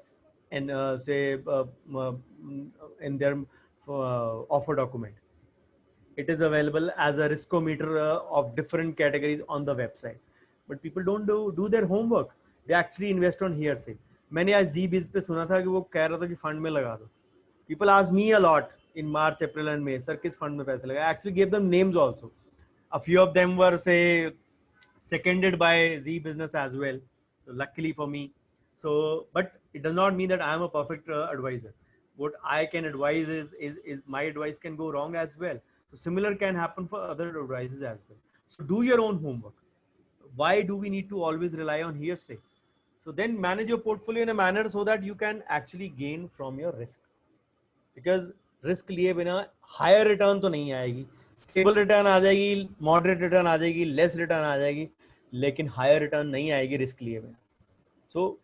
say in their offer document. It is available as a riskometer of different categories on the website, but people don't do their homework. They actually invest on hearsay. मैंने आज ZBiz पे सुना था कि वो कह रहा था कि फंड में लगा दो. People ask me a lot in March, April and May, sir किस फंड में पैसे लगा. I actually gave them names also. A few of them were say seconded by Z Business as well, so luckily for me. So but it does not mean that I am a perfect advisor. What I can advise is my advice can go wrong as well. So similar can happen for other advices as well. So do your own homework. Why do we need to always rely on hearsay? So then manage your portfolio in a manner so that you can actually gain from your risk. Because risk लिए बिना higher return तो नहीं आएगी. Stable return आ जाएगी, moderate return आ जाएगी, less return आ जाएगी, लेकिन higher return नहीं आएगी risk लिए बिना. So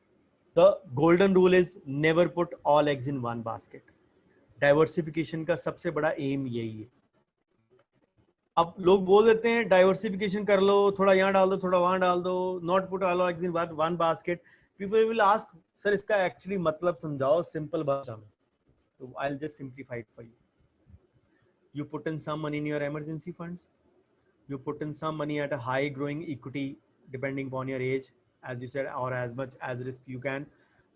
the golden rule is never put all eggs in one basket. Diversification का सबसे बड़ा aim यही है. अब लोग बोल देते हैं डाइवर्सिफिकेशन कर लो, थोड़ा यहाँ डाल दो, थोड़ा वहां डाल दो, not put all eggs in one basket. People will ask, sir इसका एक्चुअली मतलब समझाओ सिंपल भाषा में. तो I will just simplify it for you. You put in some money in your emergency funds, you put in some money at a high growing equity depending upon your age, as you said, or as much as risk you can.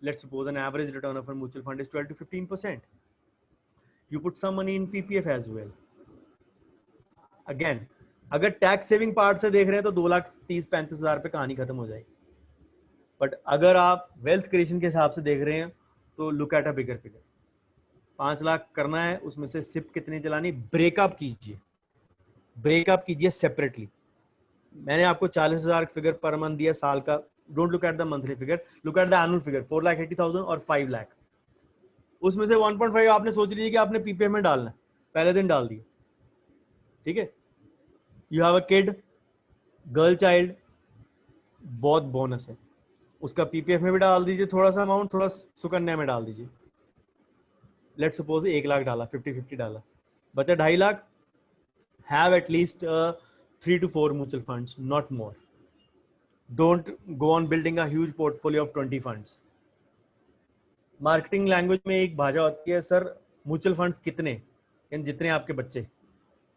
Let's suppose an average return of a mutual fund is 12 to 15%. You put some money in PPF as well. Again, अगर tax saving part से देख रहे हैं तो 2,30,35,000 पे कहानी खत्म हो जाएगी. बट अगर आप वेल्थ क्रिएशन के हिसाब से देख रहे हैं तो look at a bigger figure. 5 lakh करना है, उसमें से सिप कितनी चलानी, ब्रेकअप कीजिए सेपरेटली. मैंने आपको 40,000 फिगर पर मंथ दिया साल का. Don't look at the monthly figure, look at the annual figure. 4,80,000 और 5 लाख, उसमें से 1.5 आपने सोच लीजिए कि आपने पीपीएफ में डालना है, पहले दिन डाल दिया. ठीक है. You have a kid, girl child, बहुत बोनस है, उसका पीपीएफ में भी डाल दीजिए थोड़ा सा अमाउंट, थोड़ा सुकन्या में डाल दीजिए. लेट्स सपोज 1 लाख डाला, 50-50 डाला, बचा 2.5 lakh. Have at least 3 to 4 mutual funds, not more. Don't go on building a huge portfolio of 20 funds. Marketing language में एक भाषा होती है, सर म्यूचुअल फंड्स कितने, इन जितने आपके बच्चे.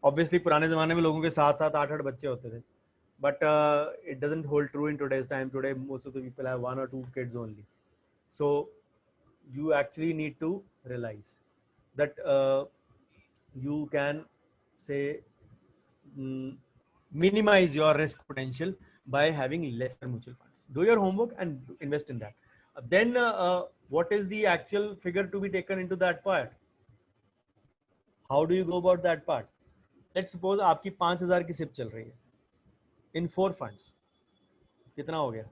ऑब्वियसली पुराने जमाने में लोगों के 7-7 8-8 बच्चे होते थे, but it doesn't hold true in today's time. Today most of the people have 1 or 2 kids only. So you actually need to realize that you can say minimize your risk potential by having lesser mutual funds. Do your homework and invest in that. Then what is the actual figure to be taken into that part? How do you go about that part? Let's suppose आपकी 5,000 की SIP चल रही है in 4 funds. कितना हो गया?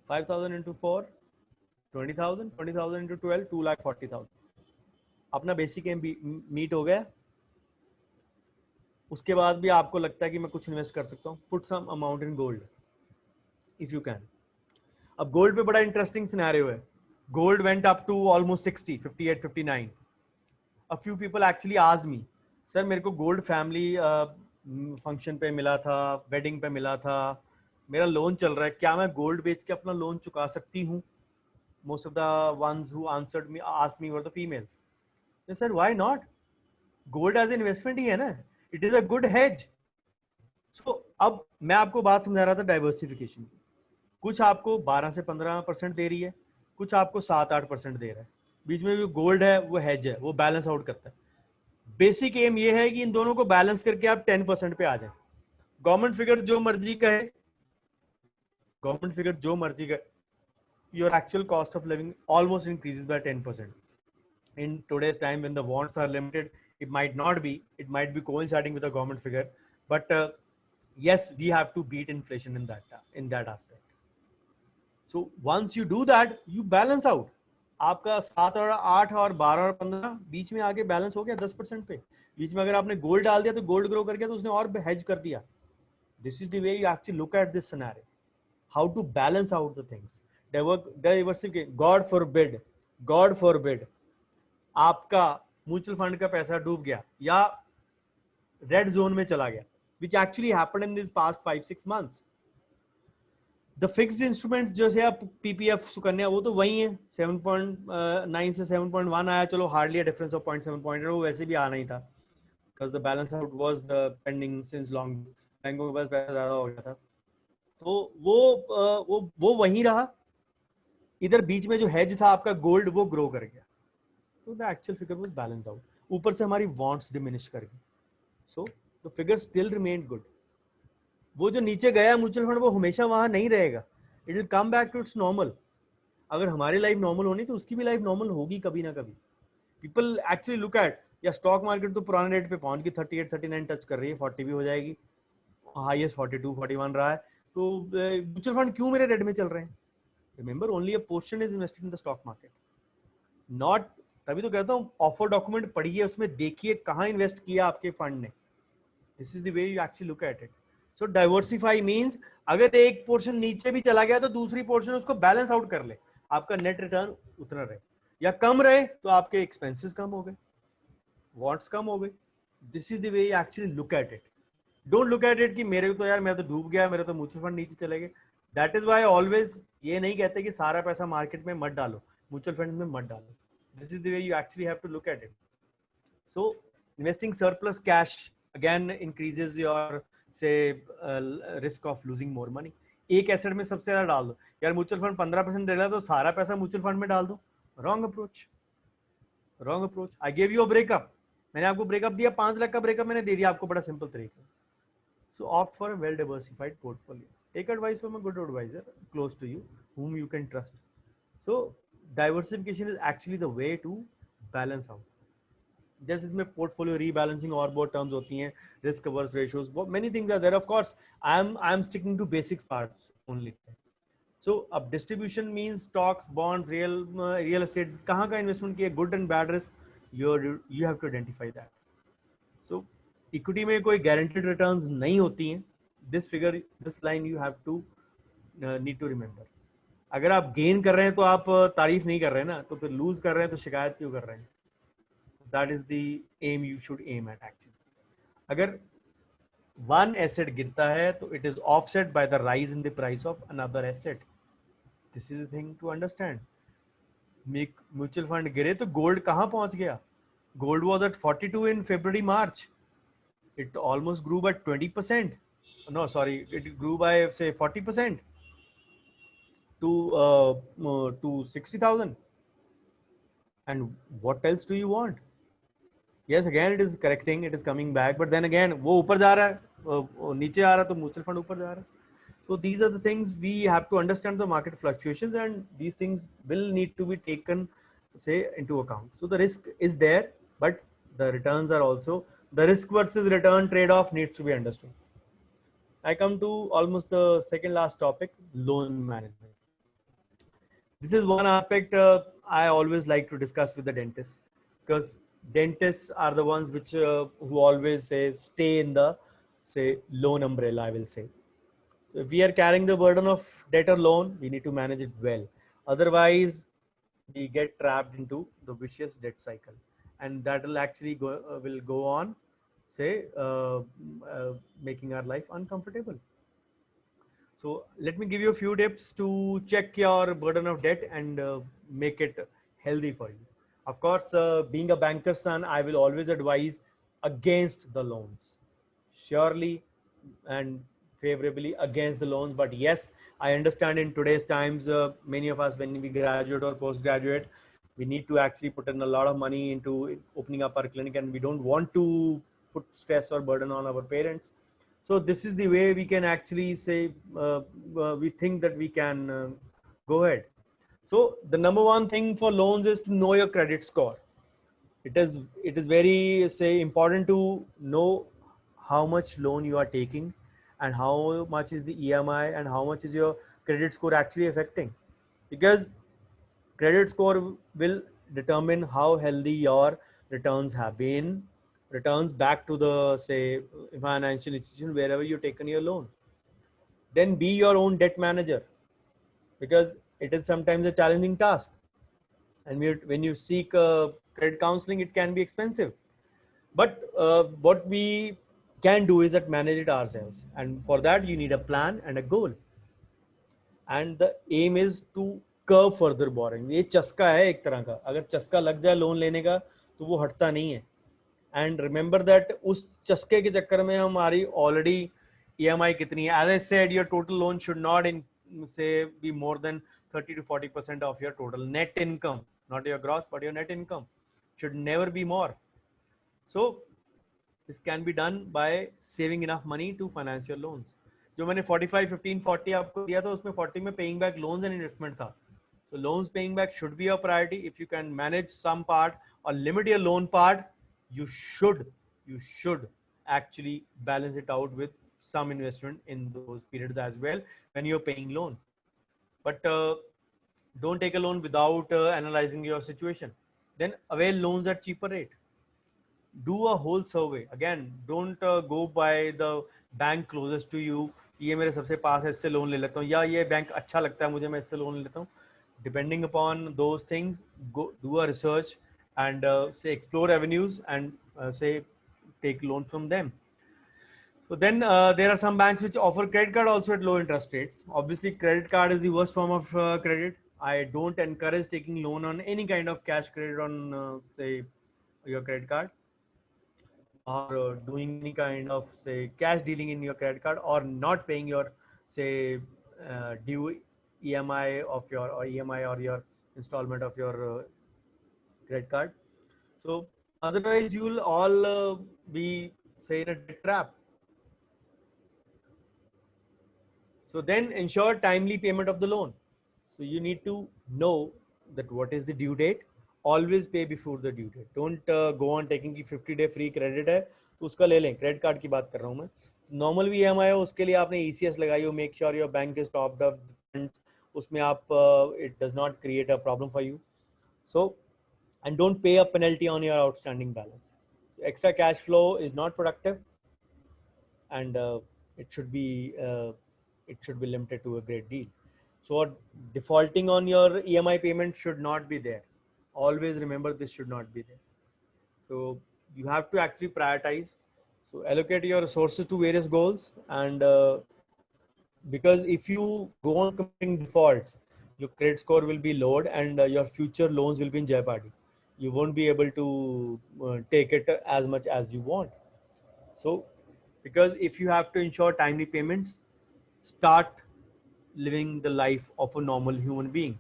5,000 into 4, 20,000. 20,000 into 12, 2,40,000. अपना basic M meet हो गया. उसके बाद भी आपको लगता है कि मैं कुछ इन्वेस्ट कर सकता हूँ, put some amount in gold if you can. अब गोल्ड पे बड़ा इंटरेस्टिंग सिनेरियो है. Gold went up to almost 60, 58, 59. A few people actually asked me, sir मेरे को गोल्ड फैमिली फंक्शन पे मिला था, वेडिंग पे मिला था, मेरा लोन चल रहा है, क्या मैं गोल्ड बेच के अपना लोन चुका सकती हूँ? Most of the ones who answered me asked me were the females. Sir why not, gold as investment ही है ना, it is a good hedge. So अब मैं आपको बात समझा रहा था डाइवर्सिफिकेशन की. कुछ आपको 12 से 15% दे रही है, कुछ आपको 7-8% दे रहा है, बीच में जो गोल्ड है वो हेज है, वो बैलेंस आउट करता है. बेसिक एम ये है कि इन दोनों को बैलेंस करके आप 10% पे आ जाए. गवर्नमेंट फिगर जो मर्जी कहे, your actual cost of living almost increases by 10%. In today's time when the wants are limited, it might not be, it might be coinciding with a government figure, but yes, we have to beat inflation in that aspect. So once you do that, you balance out. आपका 7 और 8 और 12 और 15 बीच में आगे balance हो गया 10% पे. बीच में अगर आपने गोल्ड डाल दिया तो गोल्ड ग्रो कर गया, तो उसने और हेज कर दिया. This is the way you actually look at this scenario. How to balance out the things. Diversification. God forbid आपका म्यूचुअल फंड का पैसा डूब गया या रेड जोन में चला गया, which actually happened in these past 5-6 months. The fixed instruments जैसे आप पीपीएफ सुकन्या, वो तो वही है, 7.9 से 7.1 आया, चलो hardly a difference of 0.7 point, वो वैसे भी आना ही था because the balance out was pending since long. बैंकों के पास पैसा ज्यादा हो गया था, तो वो वही रहा. इधर बीच में जो हेज था आपका गोल्ड, वो ग्रो कर गया, तो the actual figure was balance out. ऊपर से हमारी वांट्स डिमिनिश कर गई, so the figure still remain good. वो जो नीचे गया म्यूचुअल फंड, वो हमेशा वहां नहीं रहेगा, it will come back to its normal. अगर हमारी लाइफ नॉर्मल होनी तो उसकी भी लाइफ नॉर्मल होगी कभी ना कभी. पीपल एक्चुअली लुक एट, या स्टॉक मार्केट तो पुराने रेट पे पहुंच गई, 38-39 टच कर रही है, 40 भी हो जाएगी, हाईएस्ट 42-41 रहा है, तो म्यूचुअल फंड क्यों मेरे रेट में चल रहे हैं? Remember, only a portion is invested in the stock market, not. तभी तो कहता हूँ ऑफर डॉक्यूमेंट पढ़िए, उसमें देखिए कहाँ इन्वेस्ट किया आपके फंड ने. This is the way you actually look at it. So diversify means अगर एक पोर्शन नीचे भी चला गया तो दूसरी पोर्शन उसको बैलेंस आउट कर ले, आपका नेट रिटर्न उतना रहे या कम रहे, तो आपके एक्सपेंसेस कम हो गए, वॉन्ट्स कम हो गए. This is the way you actually look at it. Don't look at it कि मेरे को तो यार मैं तो डूब गया, मेरा तो म्यूचुअल फंड नीचे चले गए. दैट इज व्हाई ऑलवेज ये नहीं कहते कि सारा पैसा मार्केट में मत डालो, म्यूचुअल फंड में मत डालो. This is the way you actually have to look at it. So investing surplus cash again increases your say risk of losing more money. एक एसेट में सबसे ज्यादा डाल दो। यार म्यूचुअल फंड 15% दे रहा है तो सारा पैसा म्यूचुअल फंड में डाल दो। Wrong approach, wrong approach. I give you a breakup, मैंने आपको ब्रेकअप दिया, 5 लाख का ब्रेकअप मैंने दे दिया आपको, बड़ा सिंपल तरीका। So opt for a well diversified portfolio, take advice from a good advisor close to you whom you can trust. So diversification is actually the way to balance out. जैसे इसमें portfolio rebalancing और बहुत terms होती हैं, risk covers ratios, many things are there. Of course I am sticking to basics parts only. So अब distribution means stocks, bonds, real estate, कहाँ का investment किया, good and bad risk, you have to identify that. So equity में कोई guaranteed returns नहीं होती हैं। This figure, this line you have to need to remember. अगर आप गेन कर रहे हैं तो आप तारीफ नहीं कर रहे हैं ना, तो फिर लूज कर रहे हैं तो शिकायत क्यों कर रहे हैं? That is the aim you should aim at actually. अगर वन एसेट गिरता है तो it is offset by the rise in the price of another asset. This is the thing to understand. Mutual fund गिरे तो gold कहां पहुंच गया? Gold was at 42 in February March. It almost grew by 20%. No, sorry, it grew by say 40% to 60,000. And what else do you want? Yes, again it is correcting, it is coming back, but then again वो ऊपर जा रहा है, नीचे आ रहा है, तो mutual fund ऊपर जा रहा है. So these are the things we have to understand the market fluctuations, and these things will need to be taken, say, into account. So the risk is there, but the returns are also, the risk versus return trade-off needs to be understood. I come to almost the second last topic, loan management. This is one aspect I always like to discuss with the dentists, because dentists are the ones which who always say stay in the, say, loan umbrella, I will say. So if we are carrying the burden of debt or loan, we need to manage it well. Otherwise, we get trapped into the vicious debt cycle, and that will actually go on, say, making our life uncomfortable. So let me give you a few tips to check your burden of debt and make it healthy for you. Of course, being a banker's son, I will always advise against the loans. Surely and favorably against the loans. But yes, I understand in today's times, many of us, when we graduate or postgraduate, we need to actually put in a lot of money into opening up our clinic, and we don't want to put stress or burden on our parents. So this is the way we can actually say, we think that we can go ahead. So the number one thing for loans is to know your credit score. It is very, say, important to know how much loan you are taking, and how much is the EMI, and how much is your credit score actually affecting, because credit score will determine how healthy your returns have been, returns back to the, say, financial institution wherever you've taken your loan. Then be your own debt manager, because it is sometimes a challenging task, and when you seek credit counseling, it can be expensive. But what we can do is that manage it ourselves, and for that you need a plan and a goal, and the aim is to curb further borrowing. ये चस्का है एक तरह का, अगर चस्का लग जाए लोन लेने का तो वो हटता नहीं है. एंड रिमेंबर दैट उस चस्के के चक्कर में हमारी ऑलरेडी EMI कितनी है. As I said, your total loan should not in say be more than 30 to 40% of your total net income, not your gross but your net income should never be more. So this can be done by saving enough money to finance your loans. जो मैंने 45, 15, 40 आपको दिया था, उसमें 40 में paying back loans and investment था. So loans paying back should be a priority. If you can manage some part or limit your loan part, you should actually balance it out with some investment in those periods as well when you're paying loan. But don't take a loan without analyzing your situation. Then avail loans at cheaper rate. Do a whole survey. Again, don't go by the bank closest to you. ये मेरे सबसे पास है, इससे loan ले लेता हूँ, या ये बैंक अच्छा लगता है मुझे, मैं इससे लोन ले लेता हूँ. Depending upon those things, go do a research and say explore avenues and say take loan from them. So then there are some banks which offer credit card also at low interest rates. Obviously, credit card is the worst form of credit. I don't encourage taking loan on any kind of cash credit on say your credit card, or doing any kind of, say, cash dealing in your credit card, or not paying your, say, due EMI of your or EMI or your installment of your credit card. So otherwise, you'll all be say in a debt trap. So then ensure timely payment of the loan. So you need to know that what is the due date. Always pay before the due date. Don't go on taking की 50-day free credit है तो उसका ले लें. Credit card की बात कर रहा हूँ मैं. Normal भी EMI है उसके लिए आपने ECS लगाई हो. Make sure your bank is topped up funds. उसमें आप it does not create a problem for you. So and don't pay a penalty on your outstanding balance. So extra cash flow is not productive, and it should be limited to a great deal. So defaulting on your EMI payment should not be there. Always remember this should not be there. So you have to actually prioritize. So allocate your resources to various goals, and because if you go on committing defaults, your credit score will be lowered, and your future loans will be in jeopardy. You won't be able to take it as much as you want. So because if you have to ensure timely payments, start living the life of a normal human being.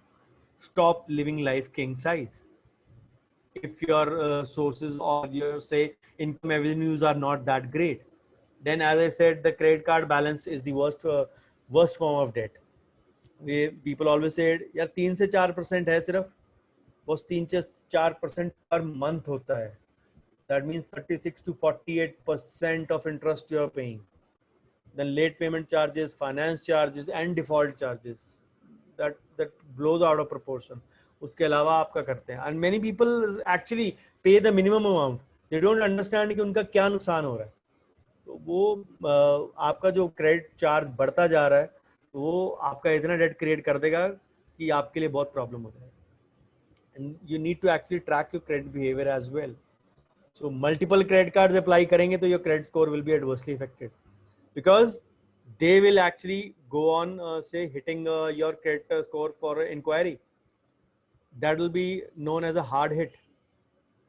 Stop living life king size. If your sources or your say income avenues are not that great, then as I said, the credit card balance is the worst form of debt. People always said यार 3 से 4% है सिर्फ, बस 3 से 4% per month होता है. That means 36 to 48% of interest you are paying. Then late payment charges, finance charges, and default charges. That blows out of proportion. उसके अलावा आपका करते हैं. And many people actually pay the minimum amount. They don't understand कि उनका क्या नुकसान हो रहा है. तो वो आपका जो क्रेडिट चार्ज बढ़ता जा रहा है, वो आपका इतना डेट क्रिएट कर देगा कि आपके लिए बहुत प्रॉब्लम हो जाएगा. And you need to actually track your credit behavior as well. So multiple credit cards apply करेंगे तो your credit score will be adversely affected, because they will actually go on say hitting your credit score for inquiry. That will be known as a hard hit.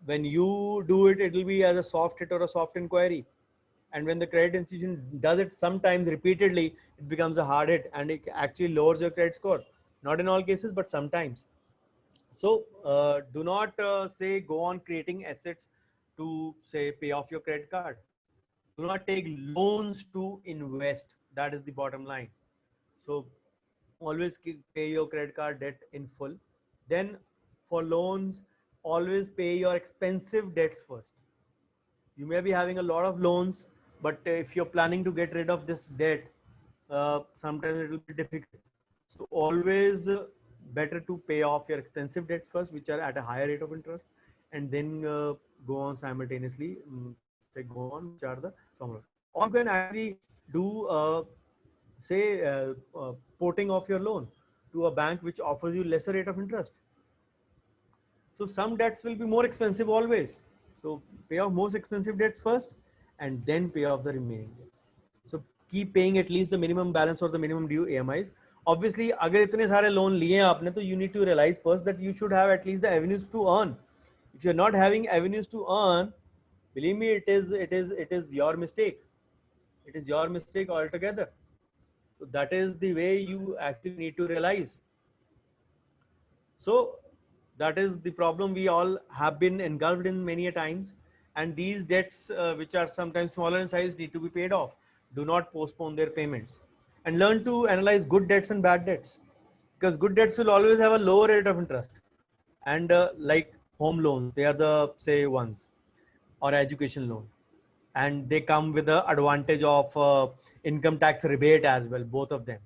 When you do it, it will be as a soft hit or a soft inquiry. And when the credit institution does it sometimes repeatedly, it becomes a hard hit and it actually lowers your credit score. Not in all cases, but sometimes. So do not say go on creating assets to say pay off your credit card. Do not take loans to invest. That is the bottom line. So always pay your credit card debt in full. Then for loans, always pay your expensive debts first. You may be having a lot of loans, but if you're planning to get rid of this debt, sometimes it will be difficult. So always better to pay off your expensive debts first, which are at a higher rate of interest, and then go on simultaneously, say go on, which are the smaller. Or you can actually do say porting off your loan to a bank which offers you lesser rate of interest. So some debts will be more expensive always. So pay off most expensive debts first and then pay off the remaining debts. So keep paying at least the minimum balance or the minimum due AMIs. Obviously, अगर इतने सारे loan लिए आपने तो you need to realize first that you should have at least the avenues to earn. If you're not having avenues to earn, believe me, it is your mistake. It is your mistake altogether. So that is the way you actually need to realize. So that is the problem we all have been engulfed in many a times, and these debts which are sometimes smaller in size need to be paid off. Do not postpone their payments, and learn to analyze good debts and bad debts, because good debts will always have a lower rate of interest, and like home loans, they are the say ones, or education loan, and they come with the advantage of income tax rebate as well, both of them.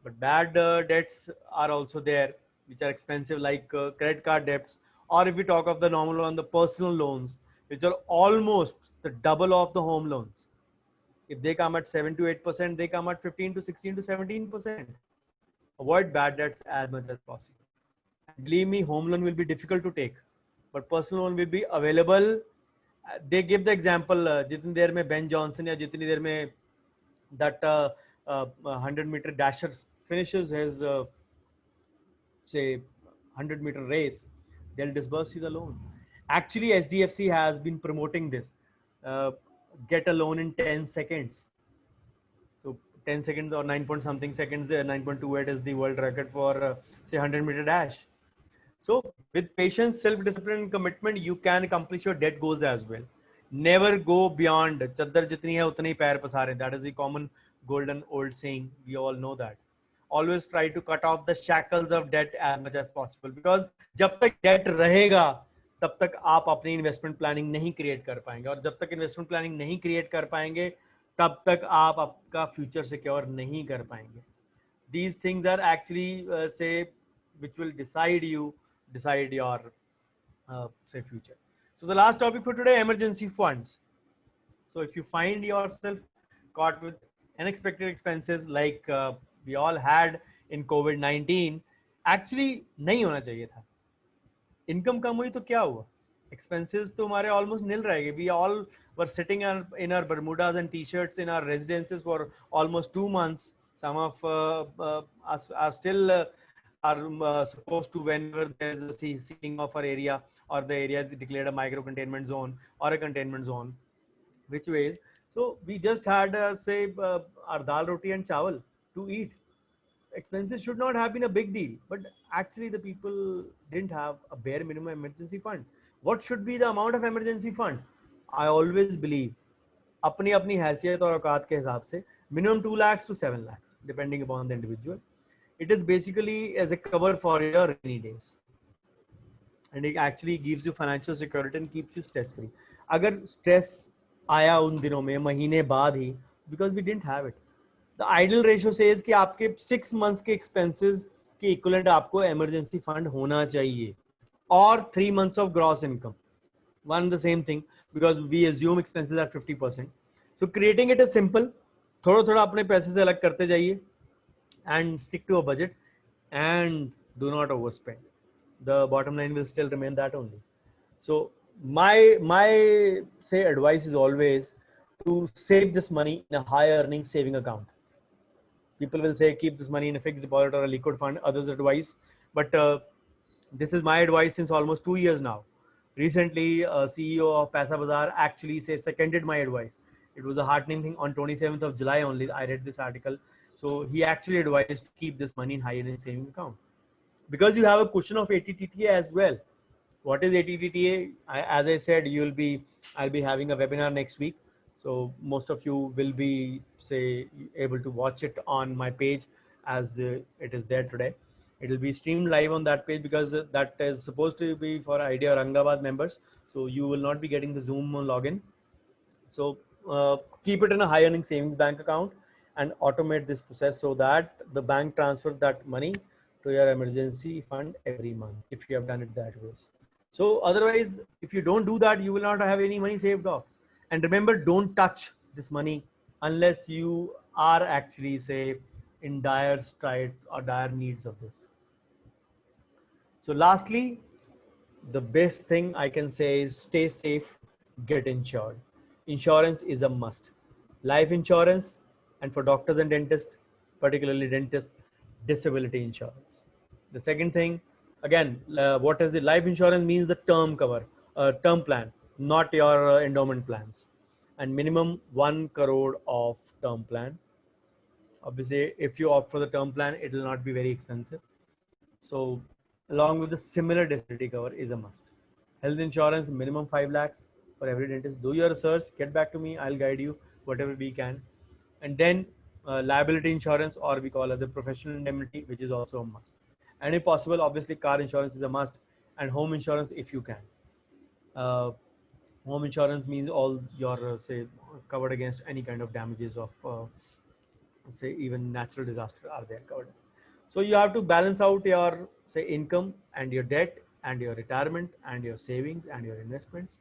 But bad debts are also there, which are expensive, like credit card debts, or if we talk of the normal one, the personal loans, which are almost the double of the home loans. If they come at 7 to 8%, they come at 15 to 16 to 17%. Avoid bad debts as much as possible. And believe me, home loan will be difficult to take, but personal loan will be available. They give the example, जितनी देर में Ben Johnson या जितनी देर में that 100-meter dasher finishes his say 100-meter race, they'll disburse you the loan. Actually, SDFC has been promoting this. Get a loan in 10 seconds. So 10 seconds or 9 point something seconds, 9.28 is the world record for say 100-meter dash. So with patience, self-discipline and commitment, you can accomplish your debt goals as well. Never go beyond chaddar jitni hai utne hi pair pasare. That is the common golden old saying. We all know that. Always try to cut off the shackles of debt as much as possible, because जब तक debt रहेगा तब तक आप अपनी investment planning नहीं create कर पाएंगे, और जब तक इन्वेस्टमेंट प्लानिंग नहीं क्रिएट कर पाएंगे तब तक आप आपका फ्यूचर सिक्योर नहीं कर पाएंगे. These things are actually say which will decide your say future. So the last topic for today, emergency funds. So if you find yourself caught with unexpected expenses like we all had in COVID-19, actually नहीं होना चाहिए था. Income कम हुई तो क्या हुआ, expenses तो हमारे ऑलमोस्ट नील रहेंगे. We all were sitting in our bermudas and T-shirts in our residences for almost 2 months. Some of us are still supposed to, whenever there is a ceiling of our area or the area is declared a micro containment zone or a containment zone, which ways. So we just had say our dal roti and chawal to eat. Expenses should not have been a big deal, but actually the people didn't have a bare minimum emergency fund. What should be the amount of emergency fund? I always believe अपनी अपनी हैसियत और औकात के हिसाब से minimum 2 lakhs to 7 lakhs depending upon the individual. It is basically as a cover for your rainy days, and it actually gives you financial security and keeps you stress free. अगर stress आया उन दिनों में महीने बाद ही, because we didn't have it. The ideal ratio says कि आपके 6 months के expenses के equivalent आपको emergency fund होना चाहिए, or 3 months of gross income. One the same thing, because we assume expenses are 50%. So creating it is simple. थोड़ा थोड़ा अपने पैसे से अलग करते जाइए and stick to a budget and do not overspend. The bottom line will still remain that only. So my say advice is always to save this money in a high earning saving account. People will say keep this money in a fixed deposit or a liquid fund, others advice, but this is my advice since almost 2 years now. Recently CEO of Paisa Bazaar actually seconded my advice. It was a heartening thing. On 27th of July only I read this article. So he actually advised to keep this money in high earning saving account, because you have a cushion of ATTTA as well. What is ATTTA? As I said, I'll be having a webinar next week. So most of you will be able to watch it on my page as it is there today. It will be streamed live on that page, because that is supposed to be for Idea Aurangabad members. So you will not be getting the Zoom login. So keep it in a high earning savings bank account and automate this process so that the bank transfers that money to your emergency fund every month, if you have done it that way. So otherwise, if you don't do that, you will not have any money saved off. And remember, don't touch this money unless you are actually in dire straits or dire needs of this. So lastly, the best thing I can say is stay safe, get insured. Insurance is a must. Life insurance, and for doctors and dentists, particularly dentists, disability insurance. The second thing, again, what is the life insurance means? The term cover, term plan, not your endowment plans, and minimum 1 crore of term plan. Obviously, if you opt for the term plan, it will not be very expensive. So along with the similar disability cover is a must. Health insurance, minimum 5 lakhs for every dentist. Do your research, get back to me, I'll guide you whatever we can. And then liability insurance, or we call it the professional indemnity, which is also a must. And if possible, obviously car insurance is a must, and home insurance if you can. Home insurance means all your covered against any kind of damages of even natural disaster are there covered. So you have to balance out your income and your debt and your retirement and your savings and your investments.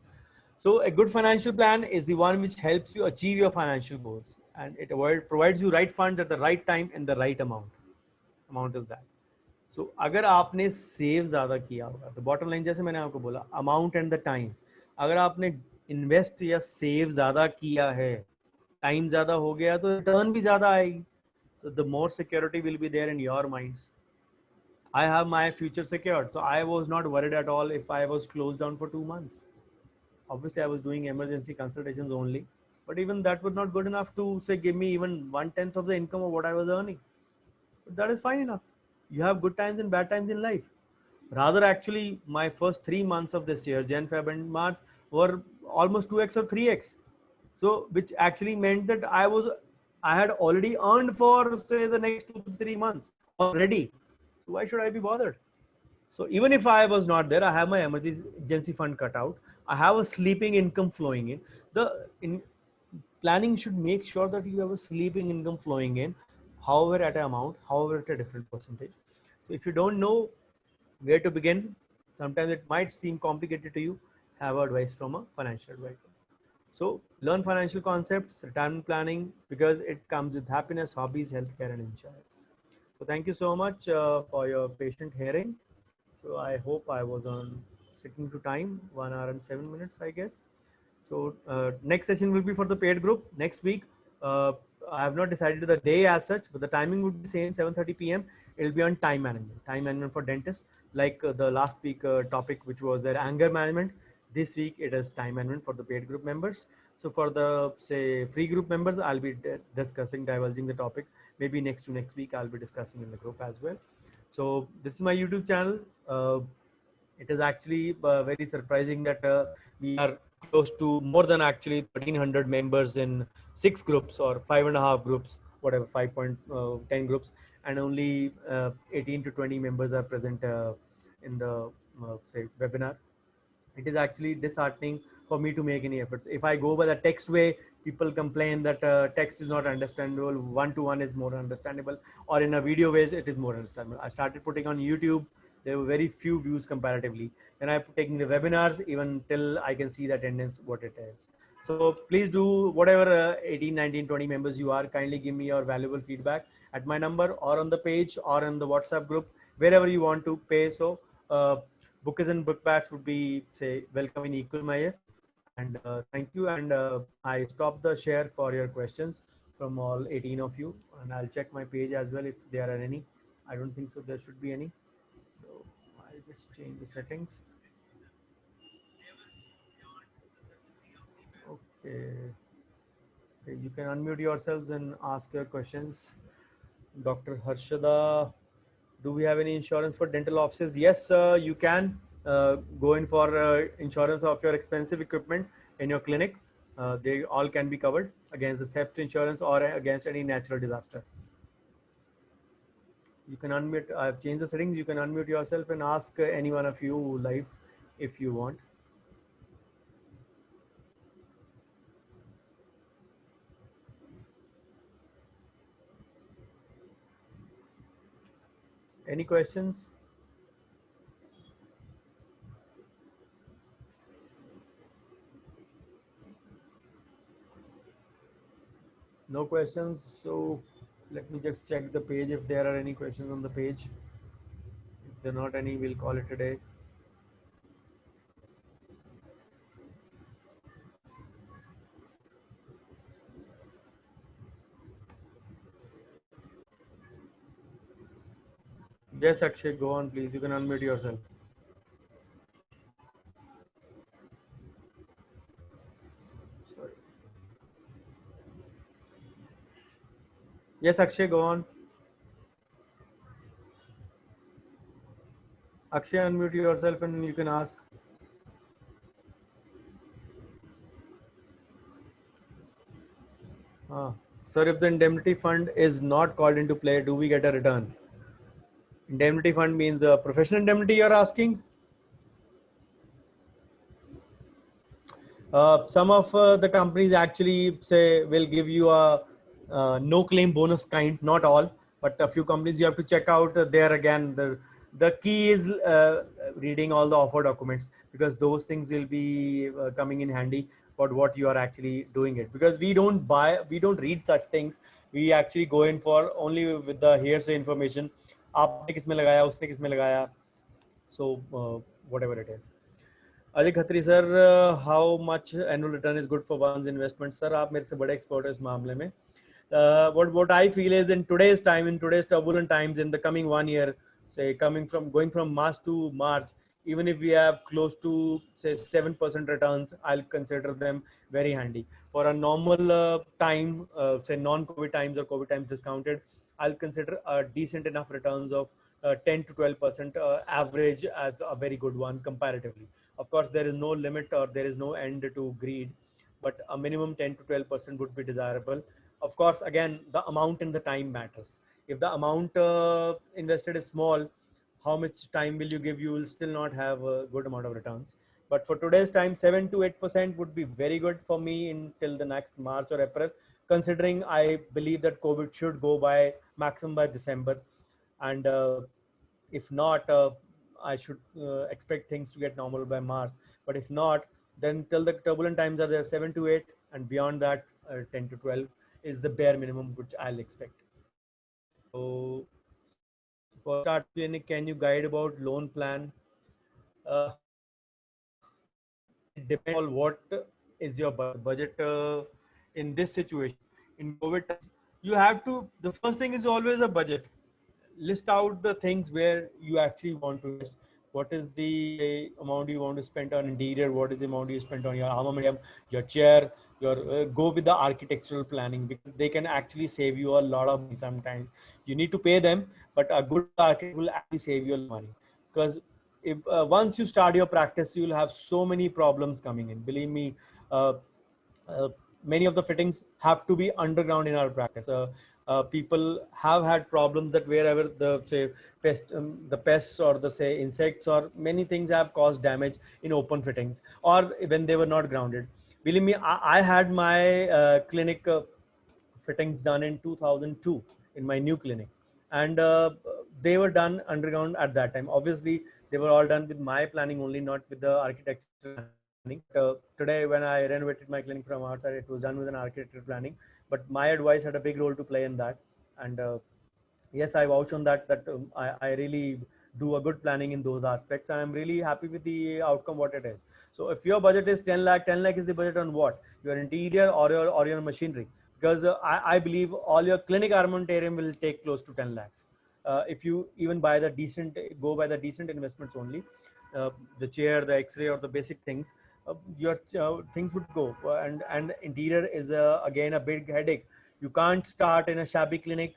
So a good financial plan is the one which helps you achieve your financial goals, and it provides you right funds at the right time in the right amount. Amount is that. So अगर आपने save ज़्यादा किया होगा, तो bottom line जैसे मैंने आपको बोला, अमाउंट एंड द टाइम. अगर आपने इन्वेस्ट या सेव ज़्यादा किया है, टाइम ज़्यादा हो गया, तो रिटर्न भी ज़्यादा आएगी. So the more security will be there in your minds. I have my future secured, so I was not worried at all if I was closed down for 2 months. Obviously, I was doing emergency consultations only. but even that was not good enough to say give me even 1/10 of the income of what I was earning. But that is fine enough. You have good times and bad times in life. Rather, actually, my first 3 months of this year, Jan, Feb, and March, were almost 2x or 3x. So, which actually meant that I had already earned for say the next 2 to 3 months already. So why should I be bothered? So even if I was not there, I have my emergency fund cut out. I have a sleeping income flowing in. The in planning should make sure that you have a sleeping income flowing in, however at an amount, however at a different percentage. So if you don't know where to begin, sometimes it might seem complicated to you, have advice from a financial advisor. So learn financial concepts, retirement planning, because it comes with happiness, hobbies, healthcare, and insurance. So thank you so much for your patient hearing. So I hope I was on sticking to time, 1 hour and 7 minutes, I guess. So next session will be for the paid group next week. Uh, I have not decided the day as such, but the timing would be same, 7:30 p.m. It'll be on time management for dentists, like the last week topic, which was their anger management. This week it is time management for the paid group members. So for the say free group members, I'll be discussing, divulging the topic. Maybe next to next week, I'll be discussing in the group as well. So this is my YouTube channel. It is actually very surprising that we are close to more than actually 1,300 members in 6 groups or 5.5 groups, whatever, 5.10 groups, and only 18 to 20 members are present in the say webinar. It is actually disheartening for me to make any efforts. If I go by the text way, people complain that text is not understandable, one-to-one is more understandable, or in a video ways it is more understandable. I started putting on YouTube. There were very few views comparatively. Then I'm taking the webinars, even till I can see the attendance, what it is. So please do whatever 18, 19, 20 members you are, kindly give me your valuable feedback at my number or on the page or in the WhatsApp group, wherever you want to pay. So bookers and bookbacks would be say welcome in equal measure. And thank you. And I stop the share for your questions from all 18 of you. And I'll check my page as well if there are any. I don't think so. There should be any. So I'll just change the settings. Okay. Okay, you can unmute yourselves and ask your questions. Dr. Harshada, do we have any insurance for dental offices? Yes, you can go in for insurance of your expensive equipment in your clinic. They all can be covered against the theft insurance or against any natural disaster. You can unmute. I've changed the settings. You can unmute yourself and ask any one of you live if you want. Any questions? No questions. So let me just check the page if there are any questions on the page. If there are not any, we'll call it a day. Yes, Akshay, go on, please. You can unmute yourself. Sorry. Yes, Akshay, go on. Akshay, unmute yourself and you can ask. Sir, if the indemnity fund is not called into play, do we get a return? Indemnity fund means professional indemnity, you're asking? Some of the companies actually say will give you a no claim bonus kind, not all, but a few companies you have to check out. There again, the key is reading all the offer documents, because those things will be coming in handy for what you are actually doing it. Because we don't read such things. We actually go in for only with the hearsay information. आपने किसमें लगाया, उसने किसमें लगाया, so whatever it is. Ajay Khatri sir, how much annual return is good for one's investment? Sir आप मेरे से बड़े एक्सपर्ट है इस मामले में. What I feel is in today's time, in today's turbulent times, in the coming 1 year, say going from March to March, even if we have close to say 7% returns, I'll consider them very handy. For a normal time, say non-COVID times or COVID times discounted, I'll consider a decent enough returns of 10 to 12% average as a very good one comparatively. Of course, there is no limit or there is no end to greed, but a minimum 10 to 12% would be desirable. Of course, again, the amount and the time matters. If the amount invested is small, how much time will you give? You will still not have a good amount of returns. But for today's time, 7 to 8% would be very good for me until the next March or April, considering I believe that COVID should go by maximum by December. And if not, I should expect things to get normal by March. But if not, then till the turbulent times are there, 7 to 8, and beyond that, 10 to 12 is the bare minimum which I'll expect. So for start clinic, can you guide about loan plan? Uh, it depends on what is your budget in this situation. In COVID times, you have to, the first thing is always a budget. List out the things where you actually want to invest. What is the amount you want to spend on interior? What is the amount you spend on your armamentarium, your chair? Your go with the architectural planning, because they can actually save you a lot of money. Sometimes you need to pay them, but a good architect will actually save you a lot of money, because if once you start your practice, you will have so many problems coming in. Believe me, uh, uh, many of the fittings have to be underground in our practice. People have had problems that wherever the say the pests or the say insects or many things have caused damage in open fittings or when they were not grounded. Believe me, I had my clinic fittings done in 2002 in my new clinic, and they were done underground at that time. Obviously, they were all done with my planning only, not with the architectural planning. Today, when I renovated my clinic from outside, it was done with an architectural planning. But my advice had a big role to play in that, and yes, I vouch on that. I really do a good planning in those aspects. I'm really happy with the outcome what it is. So if your budget is 10 lakh, 10 lakh is the budget on what? Your interior or your machinery. Because I believe all your clinic armamentarium will take close to 10 lakhs. If you even buy the decent, go by the decent investments only, the chair, the X-ray, or the basic things, your things would go. And interior is again a big headache. You can't start in a shabby clinic,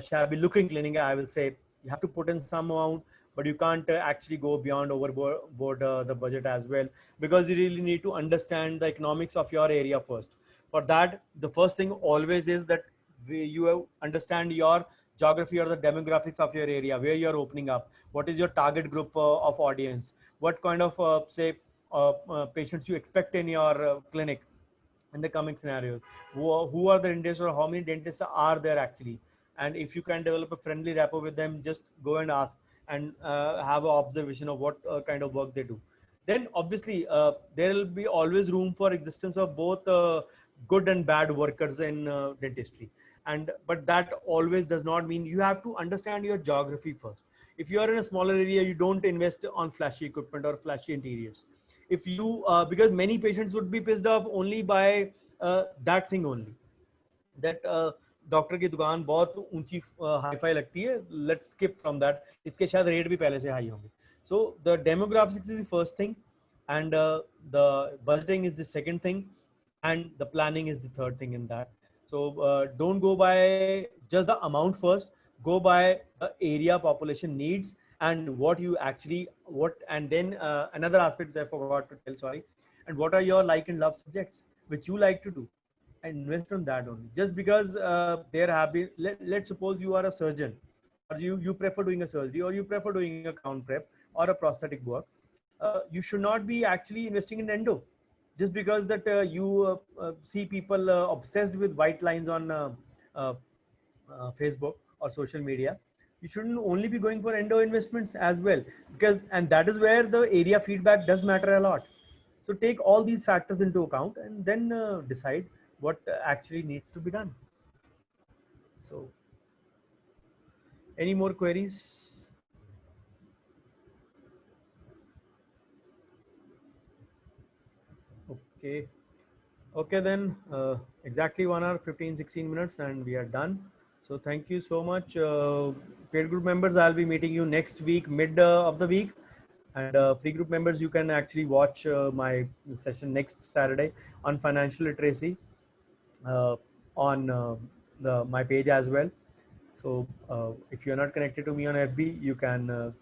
shabby looking clinic. I will say you have to put in some amount, but you can't actually go beyond overboard the budget as well, because you really need to understand the economics of your area first. For that, the first thing always is that you understand your geography or the demographics of your area, where you're opening up, what is your target group of audience, what kind of patients you expect in your clinic in the coming scenarios, who are the dentists or how many dentists are there actually, and if you can develop a friendly rapport with them, just go and ask and have an observation of what kind of work they do. Then obviously there will be always room for existence of both good and bad workers in dentistry, and but that always does not mean you have to understand your geography first. If you are in a smaller area, you don't invest on flashy equipment or flashy interiors. If you because many patients would be pissed off only by that thing only, that doctor की दुकान बहुत ऊंची hi fi लगती है, let's skip from that, इसके शायद rate भी पहले से हाई होंगे. So the demographics is the first thing, and the budgeting is the second thing, and the planning is the third thing in that. So don't go by just the amount first, go by the area population needs and what you actually what, and then another aspect which I forgot to tell, sorry, and what are your like and love subjects which you like to do, and invest on that only. Just because there have been, let's suppose you are a surgeon, or you prefer doing a surgery, or you prefer doing a crown prep or a prosthetic work, you should not be actually investing in endo just because that you see people obsessed with white lines on uh, Facebook or social media. You shouldn't only be going for endo investments as well, because and that is where the area feedback does matter a lot. So take all these factors into account and then decide what actually needs to be done. So any more queries? Okay. Okay, then exactly 1 hour, 15, 16 minutes and we are done. So thank you so much. Paid group members, I'll be meeting you next week, mid of the week. And free group members, you can actually watch my session next Saturday on financial literacy on my page as well. So if you're not connected to me on FB, you can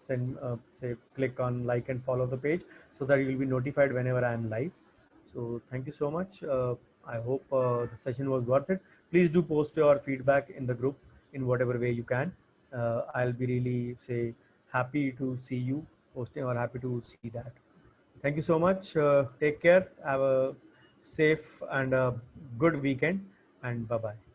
click on like and follow the page so that you will be notified whenever I am live. So thank you so much. I hope the session was worth it. Please do post your feedback in the group in whatever way you can. I'll be really happy to see you posting or happy to see that. Thank you so much. Take care. Have a safe and a good weekend, and bye bye.